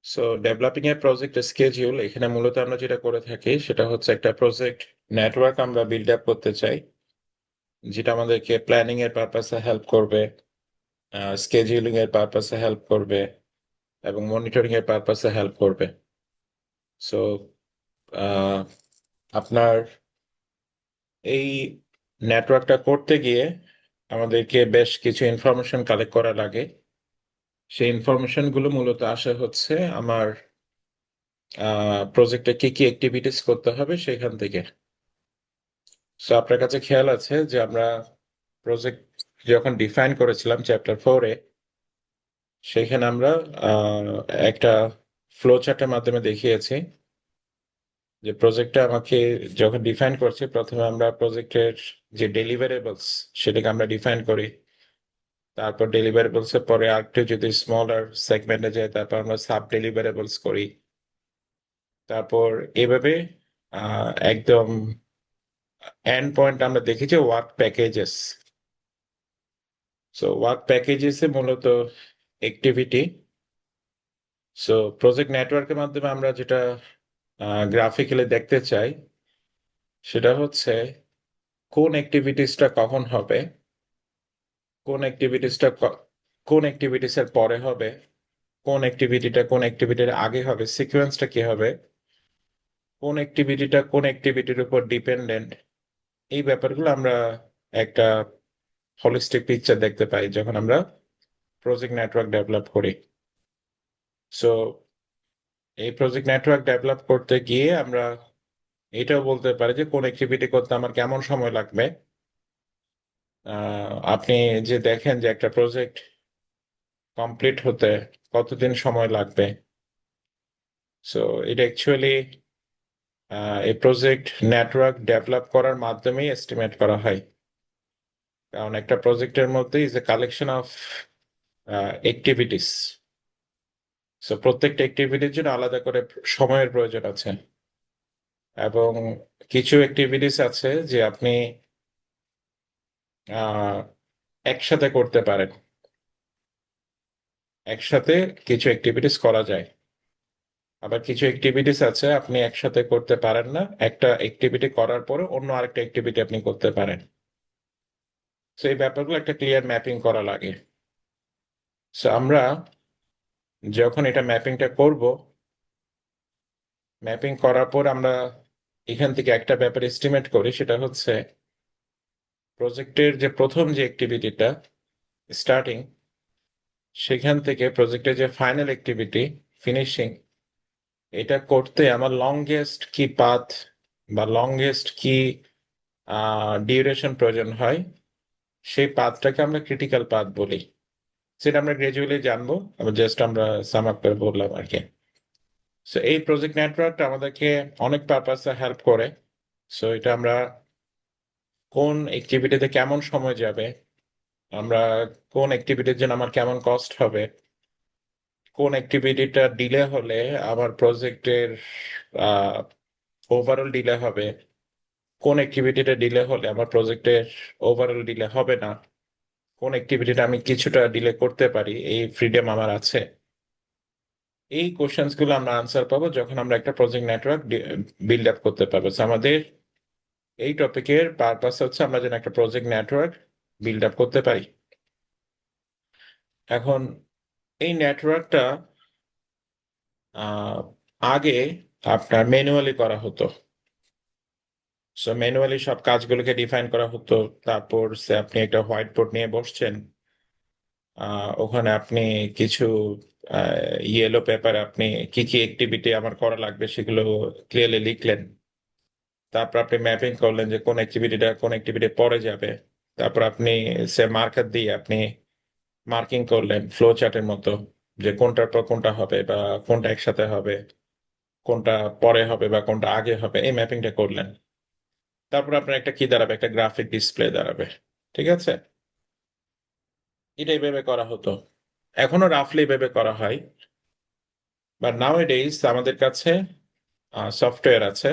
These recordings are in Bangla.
সো ডেভেলপিং এর প্রজেক্ট স্কেডিউল, এখানে মূলত আমরা যেটা করে থাকি সেটা হচ্ছে একটা প্রজেক্ট নেটওয়ার্ক আমরা বিল্ড আপ করতে চাই, যেটা আমাদেরকে প্ল্যানিং এর পারপাসে হেল্প করবে, স্কেডিউলিং এর পারপাসে হেল্প করবে এবং মনিটরিং এর পারপাসে হেল্প করবে। সো আপনার এই নেটওয়ার্কটা করতে গিয়ে আমাদেরকে বেশ কিছু ইনফরমেশন কালেক্ট করা লাগে। সেই ইনফরমেশন গুলো মূলত আসে হচ্ছে আমার প্রজেক্টে কি কি অ্যাক্টিভিটিস করতে হবে সেখান থেকে। সো আপনার কাছে খেয়াল আছে যে আমরা প্রজেক্ট যখন ডিফাইন করেছিলাম চ্যাপ্টার 4-এ, সেখানে আমরা আহ, একটা ফ্লো চার্টের মাধ্যমে দেখিয়েছি যে প্রজেক্টটা আমাকে যখন ডিফাইন করছে, প্রথমে আমরা প্রজেক্টের যে ডেলিভারেবলস সেটাকে আমরা ডিফাইন করি। তারপর ডেলিভারেবলস এর পরে আরেকটু যদি স্মলার সেগমেন্টে যায়, তারপর আমরা সাব ডেলিভারেবলস করি। তারপর এভাবে একদম এন্ড পয়েন্ট আমরা দেখি যে work packages. So work packages এ মূলত অ্যাক্টিভিটি। সো প্রজেক্ট নেটওয়ার্কের মাধ্যমে আমরা যেটা গ্রাফিক্যালি দেখতে চাই সেটা হচ্ছে কোন অ্যাক্টিভিটিসটা কখন হবে, কোন অ্যাক্টিভিটিসটা কোন অ্যাক্টিভিটিস এর পরে হবে, কোন অ্যাক্টিভিটির আগে হবে, সিকোয়েন্সটা কি হবে, কোন অ্যাক্টিভিটির উপর ডিপেন্ডেন্ট। এই ব্যাপারগুলো আমরা একটা হলিস্টিক পিকচার দেখতে পাই যখন আমরা প্রজেক্ট নেটওয়ার্ক ডেভেলপ করি। সো এই প্রজেক্ট নেটওয়ার্ক ডেভেলপ করতে গিয়ে আমরা এটাও বলতে পারি যে কোন অ্যাক্টিভিটি করতে আমার কেমন সময় লাগবে। আপনি যে দেখেন যে একটা প্রজেক্ট কমপ্লিট হতে কতদিন সময় লাগবে, সো এটা অ্যাকচুয়ালি এই প্রজেক্ট নেটওয়ার্ক ডেভেলপ করার মাধ্যমেই এস্টিমেট করা হয়। কারণ একটা প্রজেক্টের মধ্যে is a collection of activities. So প্রত্যেকটা অ্যাক্টিভিটির জন্য আলাদা করে সময়ের প্রয়োজন আছে, এবং কিছু অ্যাক্টিভিটিস আছে যে আপনি আহ, একসাথে করতে পারেন। একসাথে কিছু অ্যাক্টিভিটিস করা যায়, আবার কিছু অ্যাক্টিভিটিস আছে আপনি একসাথে করতে পারেন না, একটা অ্যাক্টিভিটি করার পরে অন্য আরেকটা অ্যাক্টিভিটি আপনি করতে পারেন। তো এই ব্যাপারগুলো একটা ক্লিয়ার ম্যাপিং করা লাগে। সো আমরা যখন এটা ম্যাপিংটা করব, ম্যাপিং করার পর আমরা এখান থেকে একটা ব্যাপার এস্টিমেট করি, সেটা হচ্ছে প্রজেক্টের যে প্রথম যে অ্যাক্টিভিটিটা স্টার্টিং, সেখান থেকে প্রজেক্টের যে ফাইনাল অ্যাক্টিভিটি ফিনিশিং, এটা করতে আমার লংগেস্ট কি পাথ বা লংগেস্ট কি ডিউরেশন প্রয়োজন হয়, সেই পাথটাকে আমরা ক্রিটিক্যাল পাথ বলি। সেটা আমরা গ্রাজুয়ালি জানবো, আবার জাস্ট আমরা সাম আপ করে বললাম আর কি। সো এই প্রজেক্ট নেটওয়ার্কটা আমাদেরকে অনেক পারপাসে হেল্প করে। সো এটা আমরা কোন অ্যাক্টিভিটিতে কেমন সময় যাবে, আমরা কোন অ্যাক্টিভিটির জন্য আমার কেমন কস্ট হবে, কোন অ্যাক্টিভিটিটা ডিলে হলে আমার প্রজেক্টের ওভারঅল ডিলে হবে, কোন অ্যাক্টিভিটিটা ডিলে হলে আমার প্রজেক্টের ওভারঅল ডিলে হবে না, কোন অ্যাক্টিভিটিটা আমি কিছুটা ডিলে করতে পারি, এই ফ্রিডম আমার আছে। এই কোশ্চেন্স গুলো আমরা আনসার পাবো যখন আমরা একটা প্রজেক্ট নেটওয়ার্ক বিল্ড আপ করতে পারবো। So আমাদের এই টপিকের পারপাস হচ্ছে আমরা যেন একটা প্রজেক্ট নেটওয়ার্ক বিল্ড আপ করতে পারি। এখন এই নেটওয়ার্কটা আগে আপনার ম্যানুয়ালি করা হতো। সো ম্যানুয়ালি সব কাজগুলোকে ডিফাইন করা হতো। তারপর সে আপনি একটা হোয়াইট বোর্ড নিয়ে বসছেন, ওখানে আপনি কিছু ইয়েলো পেপারে আপনি কি কি অ্যাক্টিভিটি আমার করা লাগবে সেগুলো ক্লিয়ারলি লিখলেন। তারপর আপনি ম্যাপিং করলেন যে কোন অ্যাক্টিভিটি পরে যাবে। তারপর আপনি সে মার্কার দিয়ে আপনি মার্কিং করলেন ফ্লো চার্টের মতো, যে কোনটার পর কোনটা হবে বা কোনটা একসাথে হবে, কোনটা পরে হবে বা কোনটা আগে হবে, এই ম্যাপিংটা করলেন। তারপর আপনার একটা কি দাঁড়াবে, একটা গ্রাফিক ডিসপ্লে দাঁড়াবে। ঠিক আছে, এটা এইভাবে করা হতো, এখনো রাফলি এইভাবে করা হয়। বাট নাও এডেইজ আমাদের কাছে সফটওয়্যার আছে।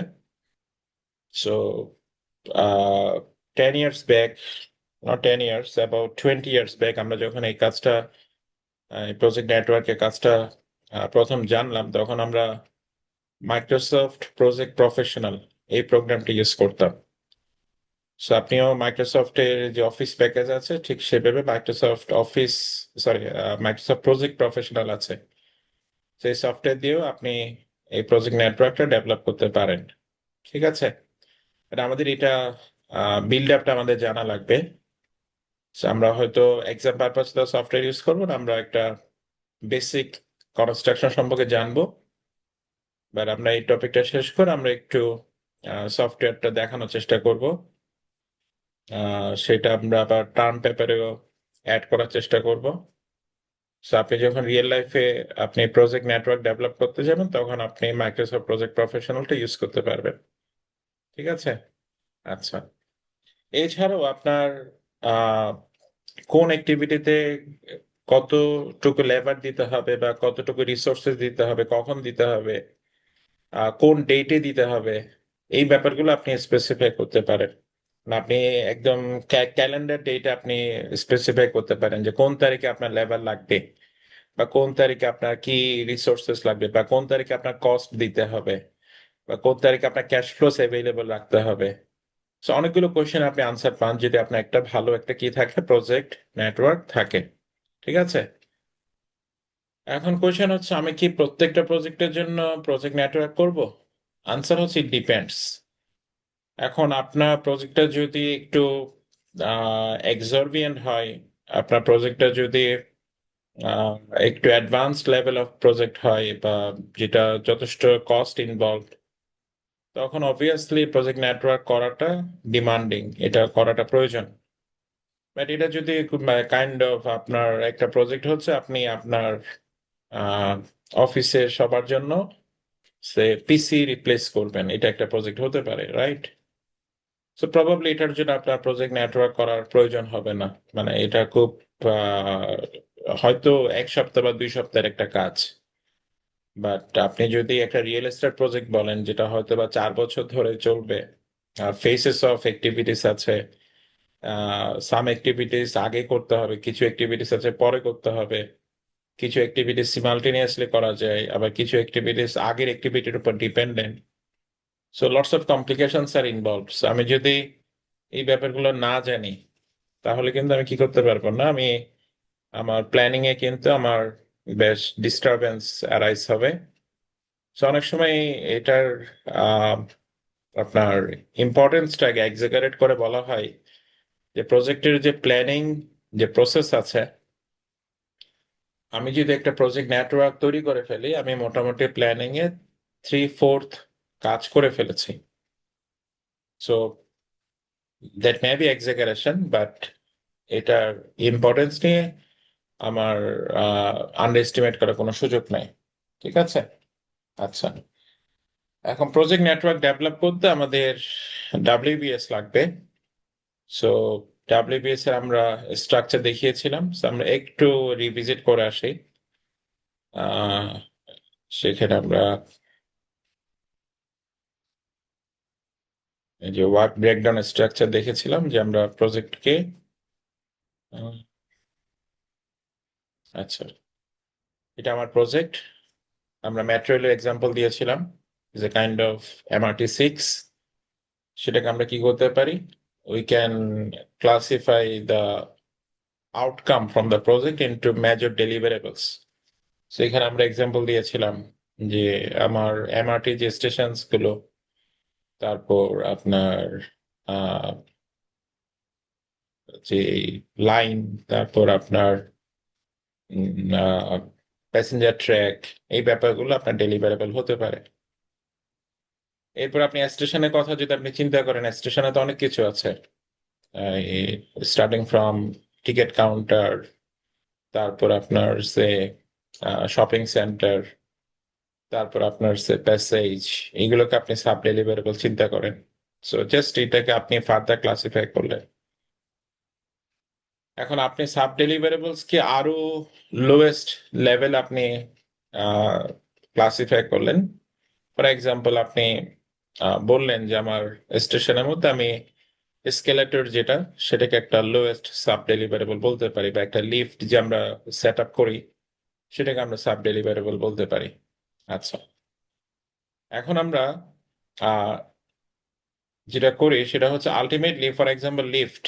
So 10 years back, not 10 years, about 20 years back আমরা যখন এই কাজটা প্রজেক্ট নেটওয়ার্কের কাজটা প্রথম জানলাম তখন আমরা মাইক্রোসফট প্রজেক্ট প্রফেশনাল এই প্রোগ্রামটি ইউজ করতাম। সো আপনিও মাইক্রোসফটের যে অফিস প্যাকেজ আছে ঠিক সেভাবে Microsoft office, sorry, Microsoft project professional আছে, সেই সফটওয়্যার দিয়েও আপনি এই প্রজেক্ট নেটওয়ার্কটা ডেভেলপ করতে পারেন। ঠিক আছে, আমাদের এটা বিল্ড আপটা আমাদের জানা লাগবে। So, আমরা হয়তো এক্সাম পারপাস সফটওয়্যার ইউজ করবো না, আমরা একটা বেসিক কনস্ট্রাকশন সম্পর্কে জানবো। বাট আমরা এই টপিকটা শেষ করে আমরা একটু সফটওয়্যারটা দেখানোর চেষ্টা করব। সেটা আমরা আবার টার্ম পেপারেও অ্যাড করার চেষ্টা করব। সো আপনি যখন রিয়েল লাইফে আপনি প্রজেক্ট নেটওয়ার্ক ডেভেলপ করতে যাবেন তখন আপনি মাইক্রোসফট প্রজেক্ট প্রফেশনালটা ইউজ করতে পারবেন। ঠিক আছে, আচ্ছা। এছাড়াও আপনার আহ কোন অ্যাক্টিভিটিতে কতটুকু লেবার দিতে হবে বা কতটুকু রিসোর্সেস দিতে হবে, কখন দিতে হবে, কোন ডেটে দিতে হবে, এই ব্যাপারগুলো আপনি স্পেসিফাই করতে পারেন। না, আপনি একদম ক্যালেন্ডার ডেটে আপনি স্পেসিফাই করতে পারেন যে কোন তারিখে আপনার লেবার লাগবে, বা কোন তারিখে আপনার কি রিসোর্সেস লাগবে, বা কোন তারিখে আপনার কস্ট দিতে হবে, বা কোন তারিখে আপনার ক্যাশ ফ্লোস অ্যাভেলেবল রাখতে হবে। সো অনেকগুলো কোয়েশ্চেন আপনি আনসার পান যদি আপনার একটা ভালো একটা কি থাকে, প্রজেক্ট নেটওয়ার্ক থাকে। ঠিক আছে, এখন কোয়েশ্চেন হচ্ছে আমি কি প্রত্যেকটা প্রজেক্টের জন্য প্রজেক্ট নেটওয়ার্ক করব? আনসার হচ্ছে ইট ডিপেন্ডস। এখন আপনার প্রজেক্টটা যদি একটু এক্সরবিয়েন্ট হয়, আপনার প্রজেক্টটা যদি আহ, একটু অ্যাডভান্স লেভেল অফ প্রজেক্ট হয়, বা যেটা যথেষ্ট কস্ট ইনভলভ, তখন অবভিয়াসলি প্রজেক্ট নেটওয়ার্ক করাটা ডিমান্ডিং, এটা করাটা প্রয়োজন। বাট এটা যদি কাইন্ড অফ আপনার একটা প্রজেক্ট হচ্ছে আপনি আপনার অফিসের সবার জন্য সে পিসি রিপ্লেস করবেন, এটা একটা প্রজেক্ট হতে পারে, রাইট? সো প্রবাবলি এটার জন্য আপনার প্রজেক্ট নেটওয়ার্ক করার প্রয়োজন হবে না। মানে এটা খুব আহ, হয়তো 1 সপ্তাহ বা 2 সপ্তাহের একটা কাজ। বাট আপনি যদি একটা রিয়েল এস্টেট প্রজেক্ট বলেন যেটা হয়তো বা 4 বছর ধরে চলবে, ফেসেস অফ অ্যাক্টিভিটিস আছে, সাম অ্যাক্টিভিটিস আগে করতে হবে, কিছু অ্যাক্টিভিটিস আছে পরে করতে হবে, কিছু অ্যাক্টিভিটিস সিমালটেনিয়াসলি করা যায়, আবার কিছু অ্যাক্টিভিটিস আগের অ্যাক্টিভিটির উপর dependent. So lots of complications are involved. আমি যদি এই ব্যাপারগুলো না জানি তাহলে কিন্তু আমি কি করতে পারবো না, আমি আমার প্ল্যানিং এ কিন্তু আমার বেশ ডিস্টারবেন্স অ্যারাইজ হবে। সো অনেক সময় এটার আহ, আপনার ইম্পর্টেন্সটাকে এক্সাগারেট করে বলা হয় যে প্রজেক্টের যে প্ল্যানিং যে প্রসেস আছে, আমি যদি একটা প্রজেক্ট নেটওয়ার্ক তৈরি করে ফেলি আমি মোটামুটি প্ল্যানিং এ 3/4 কাজ করে ফেলেছি। So that may be exaggeration, but এটার ইম্পর্টেন্স নিয়ে আমার আন্ডার এস্টিমেট করার কোনো সুযোগ নাই। ঠিক আছে, আচ্ছা। এখন প্রজেক্ট নেটওয়ার্ক ডেভেলপ করতে আমাদের ডাব্লিউবিএস লাগবে। সো ডাব্লিউবিএস এর আমরা স্ট্রাকচার দেখিয়েছিলাম, So, আমরা একটু রিভিজিট করে আসি। আহ, সেখানে আমরা এই যে ওয়ার্ক ব্রেকডাউন স্ট্রাকচার দেখেছিলাম যে আমরা প্রজেক্টকে, আচ্ছা, এটা আমার প্রজেক্ট, আমরা ম্যাটেরিয়ালের এক্সাম্পল দিয়েছিলাম যে কাইন্ড অফ MRT6। সেটাকে আমরা কি করতে পারি, we can classify the outcome from the project into major deliverables. সেখানে আমরা এক্সাম্পল দিয়েছিলাম যে আমার MRT যে স্টেশনস গুলো, তারপর আপনার আহ, যে লাইন, তারপর আপনার প্যাসেঞ্জার ট্র্যাক, এই ব্যাপারগুলো আপনার ডেলিভারেবল হতে পারে। এরপর আপনি স্টেশনের কথা যদি আপনি চিন্তা করেন, স্টেশনে তো অনেক কিছু আছে, স্টার্টিং ফ্রম টিকিট কাউন্টার, তারপর আপনার সে শপিং সেন্টার, তারপর আপনার সে প্যাসেজ, এইগুলোকে আপনি সাব ডেলিভারেবল চিন্তা করেন। সো জাস্ট এটাকে আপনি ফার্দার ক্লাসিফাই করলেন। এখন আপনি সাব ডেলিভারেবলস কি আরো লোয়েস্ট লেভেল আপনি ক্লাসিফাই করলেন। ফর এক্সাম্পল আপনি বললেন যে আমার স্টেশনের মধ্যে আমি এসকেলেটর যেটা, সেটাকে একটা লোয়েস্ট সাব ডেলিভারেবল বলতে পারি, বা একটা লিফট যে আমরা সেট আপ করি সেটাকে আমরা সাব ডেলিভারেবল বলতে পারি। আচ্ছা, এখন আমরা আহ যেটা করি সেটা হচ্ছে আলটিমেটলি ফর এক্সাম্পল লিফট।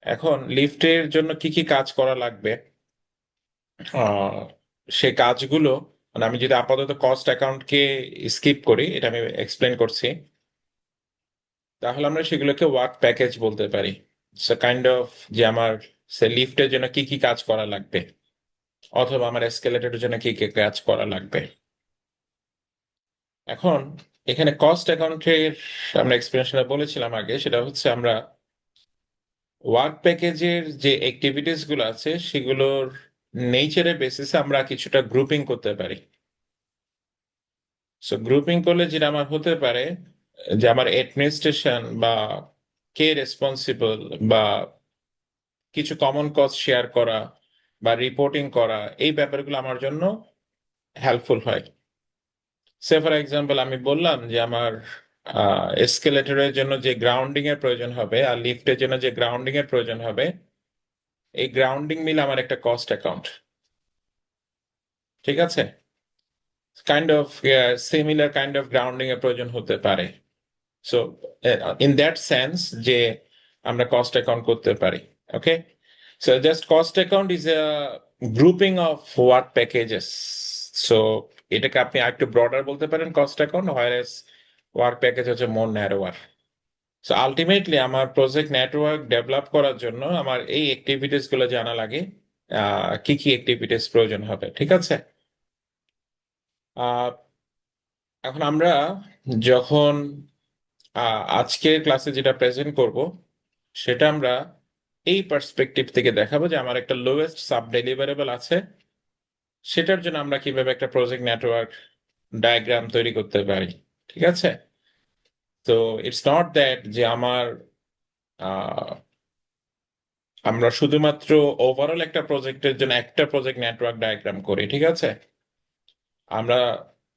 এখন লিফটের জন্য কি কি কাজ করা লাগবে, আহ সেই কাজগুলো, মানে আমি যদি আপাতত কস্ট অ্যাকাউন্টকে স্কিপ করি, এটা আমি এক্সপ্লেন করছি, তাহলে আমরা সেগুলোকে ওয়ার্ক প্যাকেজ বলতে পারি। কাইন্ড অফ যে আমার সে লিফটের জন্য কি কি কাজ করা লাগবে, অথবা আমার এসকেলেটরের জন্য কি কি কাজ করা লাগবে। এখন এখানে কস্ট অ্যাকাউন্টের আমরা এক্সপ্লেনেশনে বলেছিলাম আগে, সেটা হচ্ছে আমরা ওয়ার্ক প্যাকেজের যে অ্যাক্টিভিটিস গুলো আছে সেগুলোর নেচারের বেসিসে আমরা কিছুটা গ্রুপিং করতে পারি। সো গ্রুপিং করলে যেটা আমার হতে পারে যে আমার অ্যাডমিনিস্ট্রেশন বা কে রেসপন্সিবল বা কিছু কমন কজ শেয়ার করা বা রিপোর্টিং করা, এই ব্যাপারগুলো আমার জন্য হেল্পফুল হয়। সে ফর এক্সাম্পল আমি বললাম যে আমার এসকেলেটরের জন্য যে গ্রাউন্ডিং এর প্রয়োজন হবে আর লিফটের জন্য যে গ্রাউন্ডিং এর প্রয়োজন হবে, এই গ্রাউন্ডিং মিলে আমার একটা কস্ট অ্যাকাউন্ট। ঠিক আছে, kind of similar kind of grounding এর প্রয়োজন হতে পারে। সো ইন দ্যাট সেন্স যে আমরা কস্ট অ্যাকাউন্ট করতে পারি। Okay, so just cost account is a grouping of work packages. So এটাকে আপনি আরেকটু ব্রডার বলতে পারেন cost account, whereas work package হচ্ছে মোর ন্যারোয়ার। সো আলটিমেটলি আমার প্রজেক্ট নেটওয়ার্ক ডেভেলপ করার জন্য আমার এই অ্যাক্টিভিটিস গুলো জানা লাগে, কি কি অ্যাক্টিভিটিস প্রয়োজন হবে। ঠিক আছে, আহ এখন আমরা যখন আজকের ক্লাসে যেটা প্রেজেন্ট করব সেটা আমরা এই পার্সপেক্টিভ থেকে দেখাবো যে আমার একটা লোয়েস্ট সাব ডেলিভারেবল আছে, সেটার জন্য আমরা কিভাবে একটা প্রজেক্ট নেটওয়ার্ক ডায়াগ্রাম তৈরি করতে পারি। ঠিক আছে, তো ইটস নট দ্যাট যে আমার আমরা শুধুমাত্র ওভারঅল একটা প্রজেক্টের জন্য একটা প্রজেক্ট নেটওয়ার্ক ডায়াগ্রাম করি। ঠিক আছে, আমরা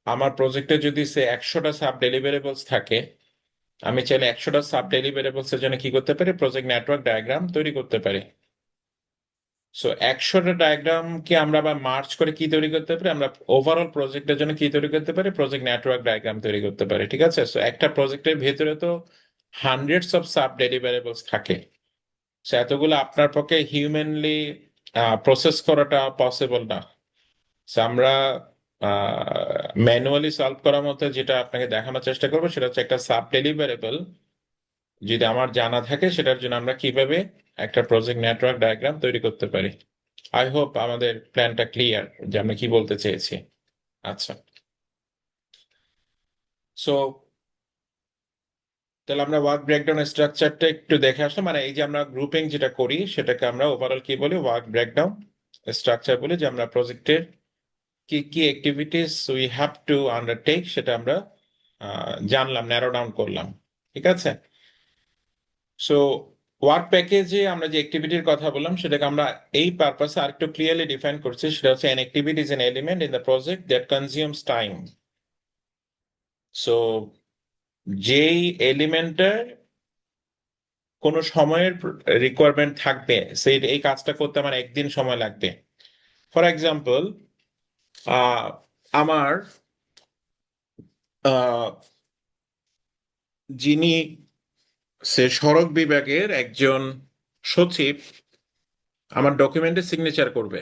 আমার প্রজেক্টে যদি সে 100টা সাব ডেলিভারেবলস থাকে, আমি চাইলে 100টা সাব ডেলিভারেবলস এর জন্য কি করতে পারি, প্রজেক্ট নেটওয়ার্ক ডায়াগ্রাম তৈরি করতে পারি। সো 100টা ডায়াগ্রামকে আমরা আবার মার্চ করে কি তৈরি করতে পারি, আমরা ওভারঅল প্রজেক্টের জন্য কি তৈরি করতে পারি, প্রজেক্ট নেটওয়ার্ক ডায়াগ্রাম তৈরি করতে পারি। ঠিক আছে, সো একটা প্রজেক্টের ভেতরে তো হান্ড্রেডস অফ সাব ডেলিভারেবলস থাকে, সো এতগুলো আপনার পক্ষে হিউম্যানলি প্রসেস করাটা পসিবল না। সো আমরা ম্যানুয়ালি সলভ করার মধ্যে যেটা আপনাকে দেখানোর চেষ্টা করবো সেটা হচ্ছে একটা সাব ডেলিভারেবল যদি আমার জানা থাকে সেটার জন্য আমরা কিভাবে একটা প্রজেক্ট নেটওয়ার্ক ডায়াগ্রাম তৈরি করতে পারি। আই হোপ আমাদের প্ল্যানটা ক্লিয়ার যে আমরা কি বলতে চেয়েছি। আচ্ছা, সো তাহলে আমরা ওয়ার্ক ব্রেকডাউন স্ট্রাকচারটা একটু দেখে আসলাম। মানে এই যে আমরা গ্রুপিং যেটা করি সেটাকে আমরা ওভারঅল কি বলি, ওয়ার্ক ব্রেকডাউন স্ট্রাকচার বলি, যে আমরা প্রজেক্টের কি কি activities we have to undertake সেটা আমরা জানলাম, ন্যারো ডাউন করলাম। ঠিক আছে, সো ওয়ার্ক প্যাকেজে আমরা যে অ্যাক্টিভিটির কথা বললাম সেটাকে আমরা এই পারপাসে আরেকটু ক্লিয়ারলি ডিফাইন করছি, সেটা হচ্ছে an activity is an element in the project that consumes time. So যেই এলিমেন্টের কোনো সময়ের রিকোয়ারমেন্ট থাকবে, সেই এই কাজটা করতে আমার একদিন সময় লাগবে। ফর এক্সাম্পল আমার আহ, যিনি সে সড়ক বিভাগের একজন সচিব আমার ডকুমেন্টে সিগনেচার করবে,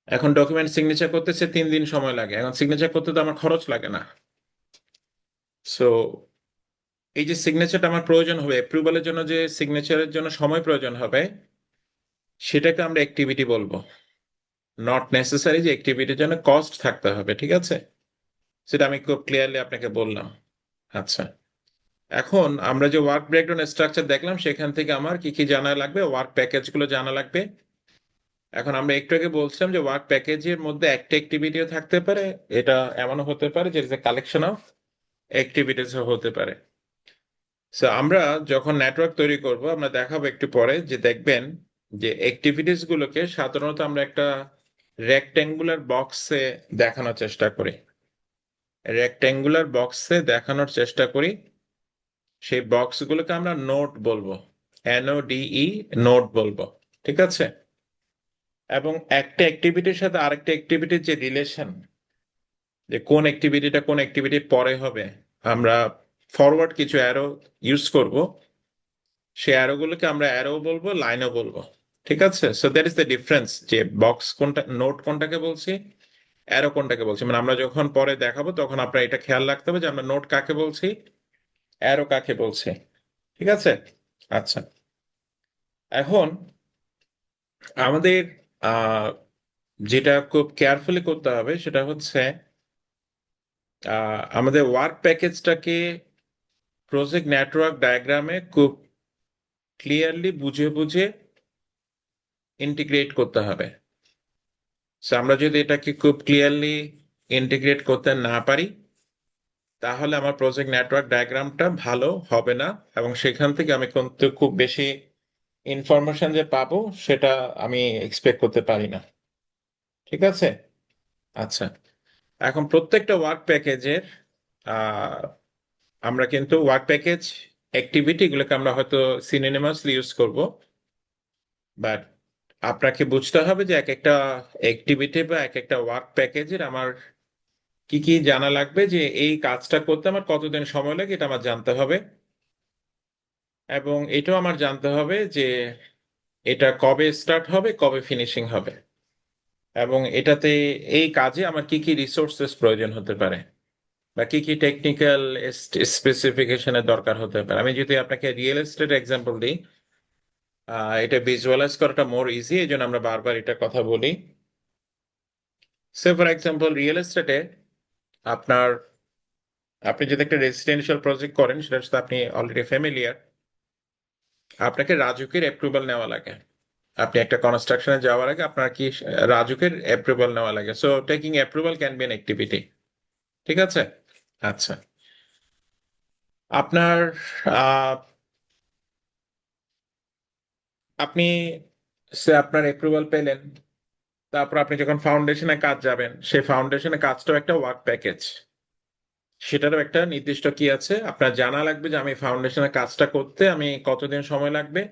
এখন ডকুমেন্ট সিগনেচার করতে সে 3 দিন সময় লাগে, এখন সিগনেচার করতে তো আমার খরচ লাগে না। সো এই যে সিগনেচারটা আমার প্রয়োজন হবে, অ্যাপ্রুভালের জন্য যে সিগনেচারের জন্য সময় প্রয়োজন হবে, সেটাকে আমরা অ্যাক্টিভিটি বলবো। নট নেসেসারি যে অ্যাক্টিভিটির জন্য কস্ট থাকতে হবে। ঠিক আছে, সেটা আমি খুব ক্লিয়ারলি আপনাকে বললাম। আচ্ছা, এখন আমরা যে ওয়ার্ক ব্রেকডাউন স্ট্রাকচার দেখলাম সেখান থেকে আমার কি কি জানা লাগবে, ওয়ার্ক প্যাকেজ গুলো জানা লাগবে। এখন আমরা একটু আগে বলছিলাম যে ওয়ার্ক প্যাকেজের মধ্যে একটা অ্যাক্টিভিটিও থাকতে পারে, এটা এমনও হতে পারে যে কালেকশন অফ অ্যাক্টিভিটিস হতে পারে। সো আমরা যখন নেটওয়ার্ক তৈরি করব আমরা দেখাবো একটু পরে যে দেখবেন যে অ্যাক্টিভিটিস গুলোকে সাধারণত আমরা একটা রেক্ট্যাঙ্গুলার বক্সে দেখানোর চেষ্টা করি, রেক্ট্যাঙ্গুলার বক্সে দেখানোর চেষ্টা করি। সেই বক্সগুলোকে আমরা নোট বলবো, NODE, নোট বলবো। ঠিক আছে, এবং একটা অ্যাক্টিভিটির সাথে আরেকটা অ্যাক্টিভিটির যে রিলেশন, যে কোন অ্যাক্টিভিটিটা কোন অ্যাক্টিভিটির পরে হবে, আমরা ফরওয়ার্ড কিছু অ্যারো ইউজ করব, সেই অ্যারো গুলোকে আমরা অ্যারো বলবো, লাইনও বলবো। ঠিক আছে, so that is the difference, যে বক্স কোনটা, নোট কোনটাকে বলছি, অ্যারো কোনটাকে বলছি। মানে আমরা যখন পরে দেখাবো তখন আপনার এটা খেয়াল রাখতে হবে যে আমরা নোট কাকে বলছি, অ্যারো কাকে বলছি। ঠিক আছে। আচ্ছা, এখন আমাদের আহ যেটা খুব কেয়ারফুলি করতে হবে সেটা হচ্ছে আমাদের ওয়ার্ক প্যাকেজটাকে প্রজেক্ট নেটওয়ার্ক ডায়াগ্রামে খুব ক্লিয়ারলি বুঝে বুঝে ইন্টিগ্রেট করতে হবে। So, আমরা যদি এটাকে খুব ক্লিয়ারলি ইন্টিগ্রেট করতে না পারি, তাহলে আমার প্রজেক্ট নেটওয়ার্ক ডায়াগ্রামটা ভালো হবে না, এবং সেখান থেকে আমি কিন্তু খুব বেশি ইনফরমেশন যে পাবো সেটা আমি এক্সপেক্ট করতে পারি না। ঠিক আছে। আচ্ছা, এখন প্রত্যেকটা ওয়ার্ক প্যাকেজের আমরা কিন্তু ওয়ার্ক প্যাকেজ অ্যাক্টিভিটি গুলোকে আমরা হয়তো সিনোনিমাসলি ইউজ করব, বাট আপনাকে বুঝতে হবে যে এক একটা অ্যাক্টিভিটি বা এক একটা ওয়ার্ক প্যাকেজের আমার কি কি জানা লাগবে, যে এই কাজটা করতে আমার কতদিন সময় লাগে এটা আমার জানতে হবে, এবং এটাও আমার জানতে হবে যে এটা কবে স্টার্ট হবে কবে ফিনিশিং হবে, এবং এটাতে এই কাজে আমার কি কি রিসোর্সেস প্রয়োজন হতে পারে, বা কি কি টেকনিক্যাল স্পেসিফিকেশনের দরকার হতে পারে। আমি যদি আপনাকে রিয়েল এস্টেট এক্সাম্পল দিই, এটা ভিজুয়ালাইজ করাটা মোর ইজি, এই জন্য আমরা বারবার এটা কথা বলি। সে ফর এক্সাম্পল রিয়েল এস্টেটে আপনার, আপনি যদি একটা রেসিডেন্সিয়াল প্রজেক্ট করেন সেটার সাথে আপনি অলরেডি ফ্যামিলিয়ার, আপনাকে রাজুকের অ্যাপ্রুভাল নেওয়া লাগে। আপনি একটা কনস্ট্রাকশনে যাওয়ার আগে আপনার কি রাজুকের অ্যাপ্রুভাল নেওয়া লাগে। So taking approval can be N activity. ঠিক আছে। আচ্ছা, আপনার আহ, আপনি আপনার অ্যাপ্রুভাল পেলেন, তারপর আপনি যখন ফাউন্ডেশনে কাজ যাবেন, সেই ফাউন্ডেশনে কাজটাও একটা ওয়ার্ক প্যাকেজ, সেটারও একটা নির্দিষ্ট কি আছে, আপনার জানা লাগবে যে আমি ফাউন্ডেশনের কাজটা করতে আমি কতদিন সময় লাগবে,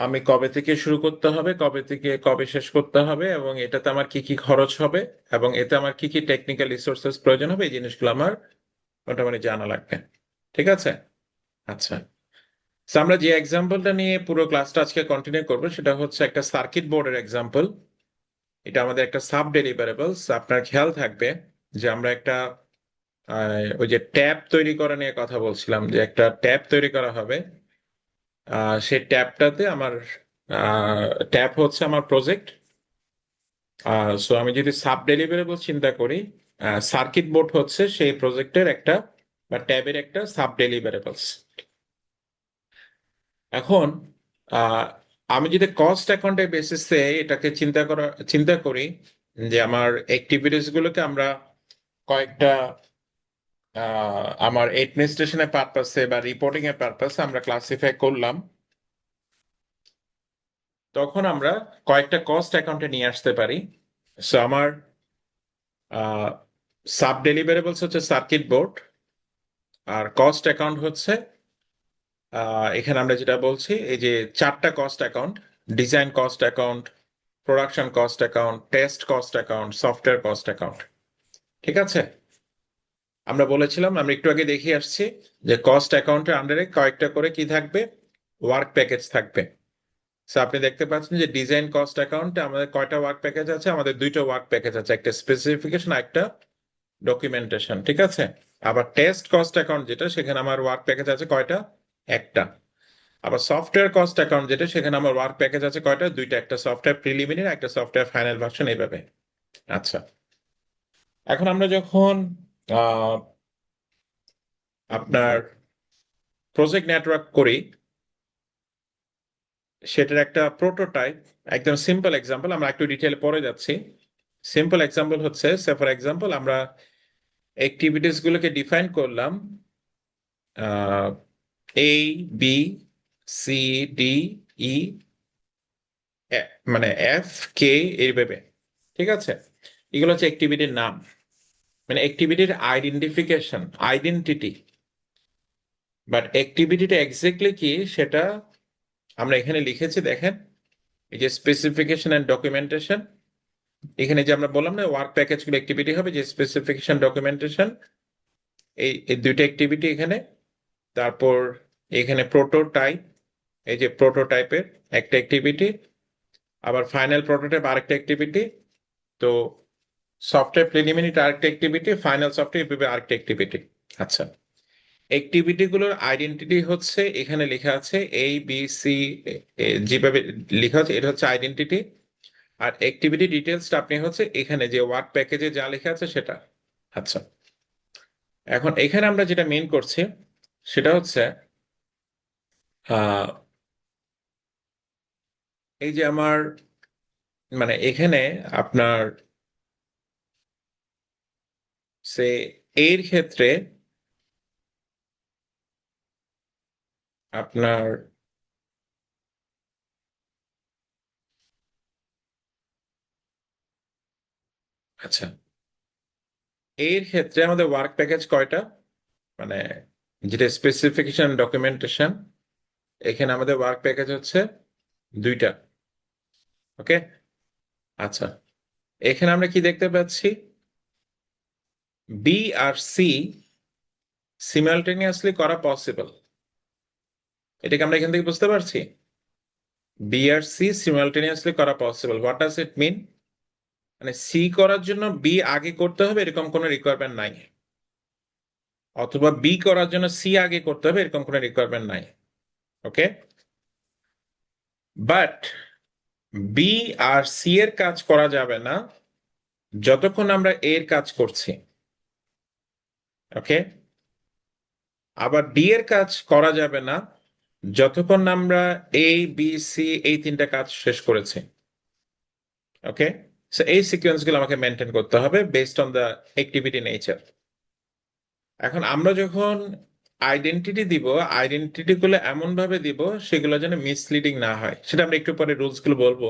আমি কবে থেকে শুরু করতে হবে, কবে থেকে কবে শেষ করতে হবে, এবং এটাতে আমার কি কি খরচ হবে, এবং এতে আমার কি কি টেকনিক্যাল রিসোর্সেস প্রয়োজন হবে, এই জিনিসগুলো আমার মোটামুটি জানা লাগবে। ঠিক আছে। আচ্ছা, So, আমরা যে এক্সাম্পলটা নিয়ে পুরো ক্লাসটা আজকে কন্টিনিউ করবো সেটা হচ্ছে একটা সার্কিট বোর্ডের এক্সাম্পল। এটা আমাদের একটা সাব ডেলিভারেবলস। আপনার খেয়াল থাকবে যে আমরা একটা ওই যে ট্যাব তৈরি করা নিয়ে কথা বলছিলাম, যে একটা ট্যাব তৈরি করা হবে। সেই ট্যাবটাতে আমার ট্যাব হচ্ছে আমার প্রজেক্ট। সো আমি যদি সাব ডেলিভারেবল চিন্তা করি, সার্কিট বোর্ড হচ্ছে সেই প্রজেক্টের একটা বা ট্যাবের একটা সাব ডেলিভারেবলস। এখন আহ, আমি যদি কস্ট অ্যাকাউন্টের বেসিসে এটাকে চিন্তা করি, যে আমার অ্যাক্টিভিটিস গুলোকে আমরা কয়েকটা আমার অ্যাডমিনিস্ট্রেশনের পারপাসে বা রিপোর্টিং এর পারপাসে আমরা ক্লাসিফাই করলাম, তখন আমরা কয়েকটা কস্ট অ্যাকাউন্টে নিয়ে আসতে পারি। সো আমার সাব ডেলিভারেবলস হচ্ছে সার্কিট বোর্ড, আর কস্ট অ্যাকাউন্ট হচ্ছে এখানে আমরা যেটা বলছি এই যে চারটা cost account: design cost account, production cost account, test cost account, software cost account. ঠিক আছে। আমরা বলেছিলাম, আমরা একটু আগে দেখিয়ে আসছি যে কস্ট অ্যাকাউন্টের আন্ডারে কয়েকটা করে কি থাকবে, ওয়ার্ক প্যাকেজ থাকবে। সো আপনি দেখতে পাচ্ছেন যে ডিজাইন কস্ট অ্যাকাউন্টে আমাদের কয়টা ওয়ার্ক প্যাকেজ আছে, আমাদের দুইটা ওয়ার্ক প্যাকেজ আছে, একটা স্পেসিফিকেশন, একটা ডকুমেন্টেশন। ঠিক আছে। আবার টেস্ট কস্ট অ্যাকাউন্ট যেটা, সেখানে আমার ওয়ার্ক প্যাকেজ আছে কয়টা, একটা। আবার সফটওয়্যার কস্ট অ্যাকাউন্ট যেটা, সেখানে আমার ওয়ার্ক প্যাকেজ আছে কয়টা, দুইটা, একটা সফটওয়্যার প্রিলিমিনারি, একটা সফটওয়্যার ফাইনাল ভার্সন, এইভাবে। আচ্ছা, এখন আমরা যখন আহ, আপনার প্রজেক্ট নেটওয়ার্ক করি, সেটার একটা প্রোটোটাইপ, একদম সিম্পল এক্সাম্পল, আমরা একটু ডিটেলে পরে যাচ্ছি। সিম্পল এক্সাম্পল হচ্ছে, ফর এক্সাম্পল আমরা অ্যাক্টিভিটিস গুলোকে ডিফাইন করলাম এ, বি, সি, ডি, ই, মানে এফ, কে, এইভাবে। ঠিক আছে। এগুলো হচ্ছে অ্যাক্টিভিটির নাম, মানে অ্যাক্টিভিটির আইডেন্টিফিকেশন, আইডেন্টিটি। বাট অ্যাক্টিভিটিটা এক্স্যাক্টলি কি সেটা আমরা এখানে লিখেছি, দেখেন। এই যে স্পেসিফিকেশন এন্ড ডকুমেন্টেশন, এখানে যে আমরা বললাম না ওয়ার্ক প্যাকেজ গুলো অ্যাক্টিভিটি হবে, যে স্পেসিফিকেশন ডকুমেন্টেশন, এই দুইটা অ্যাক্টিভিটি এখানে। তারপর এখানে প্রোটোটাইপ, এই যে প্রোটোটাইপের একটা অ্যাক্টিভিটি, আবার ফাইনাল প্রোটোটাইপ আরেকটা অ্যাক্টিভিটি। তো সফটওয়্যার প্রিলিমিনারি আরেকটা অ্যাক্টিভিটি, ফাইনাল সফটওয়্যার আরেকটা অ্যাক্টিভিটি। আচ্ছা, অ্যাক্টিভিটি গুলোর আইডেন্টিটি হচ্ছে এখানে লেখা আছে ABC, যেভাবে লেখা আছে এটা হচ্ছে আইডেন্টিটি। আর অ্যাক্টিভিটি ডিটেলসটা আপনি হচ্ছে এখানে যে ওয়ার্ক প্যাকেজে যা লেখা আছে সেটা। আচ্ছা, এখন এখানে আমরা যেটা মেন করছি সেটা হচ্ছে আহ এই যে আমার মানে এখানে আপনার সে এর ক্ষেত্রে আপনার আচ্ছা, এর ক্ষেত্রে আমাদের ওয়ার্ক প্যাকেজ কয়টা, মানে যেটা স্পেসিফিকেশন ডকুমেন্টেশন, এখানে আমাদের ওয়ার্ক প্যাকেজ হচ্ছে দুইটা। ওকে, আচ্ছা, এখানে আমরা কি দেখতে পাচ্ছি, বি আর সি সিমালটেনিয়াসলি করা পসিবল। এটাকে আমরা এখান থেকে বুঝতে পারছি, বি আর সি সিমালটেনিয়াসলি করা পসিবল। হোয়াট ডাজ ইট মিন? মানে সি করার জন্য বি আগে করতে হবে এরকম কোনো রিকোয়ারমেন্ট নাই, অথবা বি করার জন্য সি আগে করতে হবে এরকম কোনো রিকোয়ারমেন্ট নাই। ওকে, বাট বি আর সি এর কাজ করা যাবে না যতক্ষণ আমরা এর কাজ করছি। ওকে, আবার ডি এর কাজ করা যাবে না যতক্ষণ না আমরা ABC এই তিনটা কাজ শেষ করেছি। ওকে, সো এই সিকোয়েন্স গুলো আমাকে মেনটেন করতে হবে based on the activity nature. এখন আমরা যখন আইডেন্টিটি দিব, আইডেন্টিটি গুলো এমন ভাবে দিব সেগুলো যেন মিসলিডিং না হয়, সেটা আমরা একটু পরে রুলস গুলো বলবো।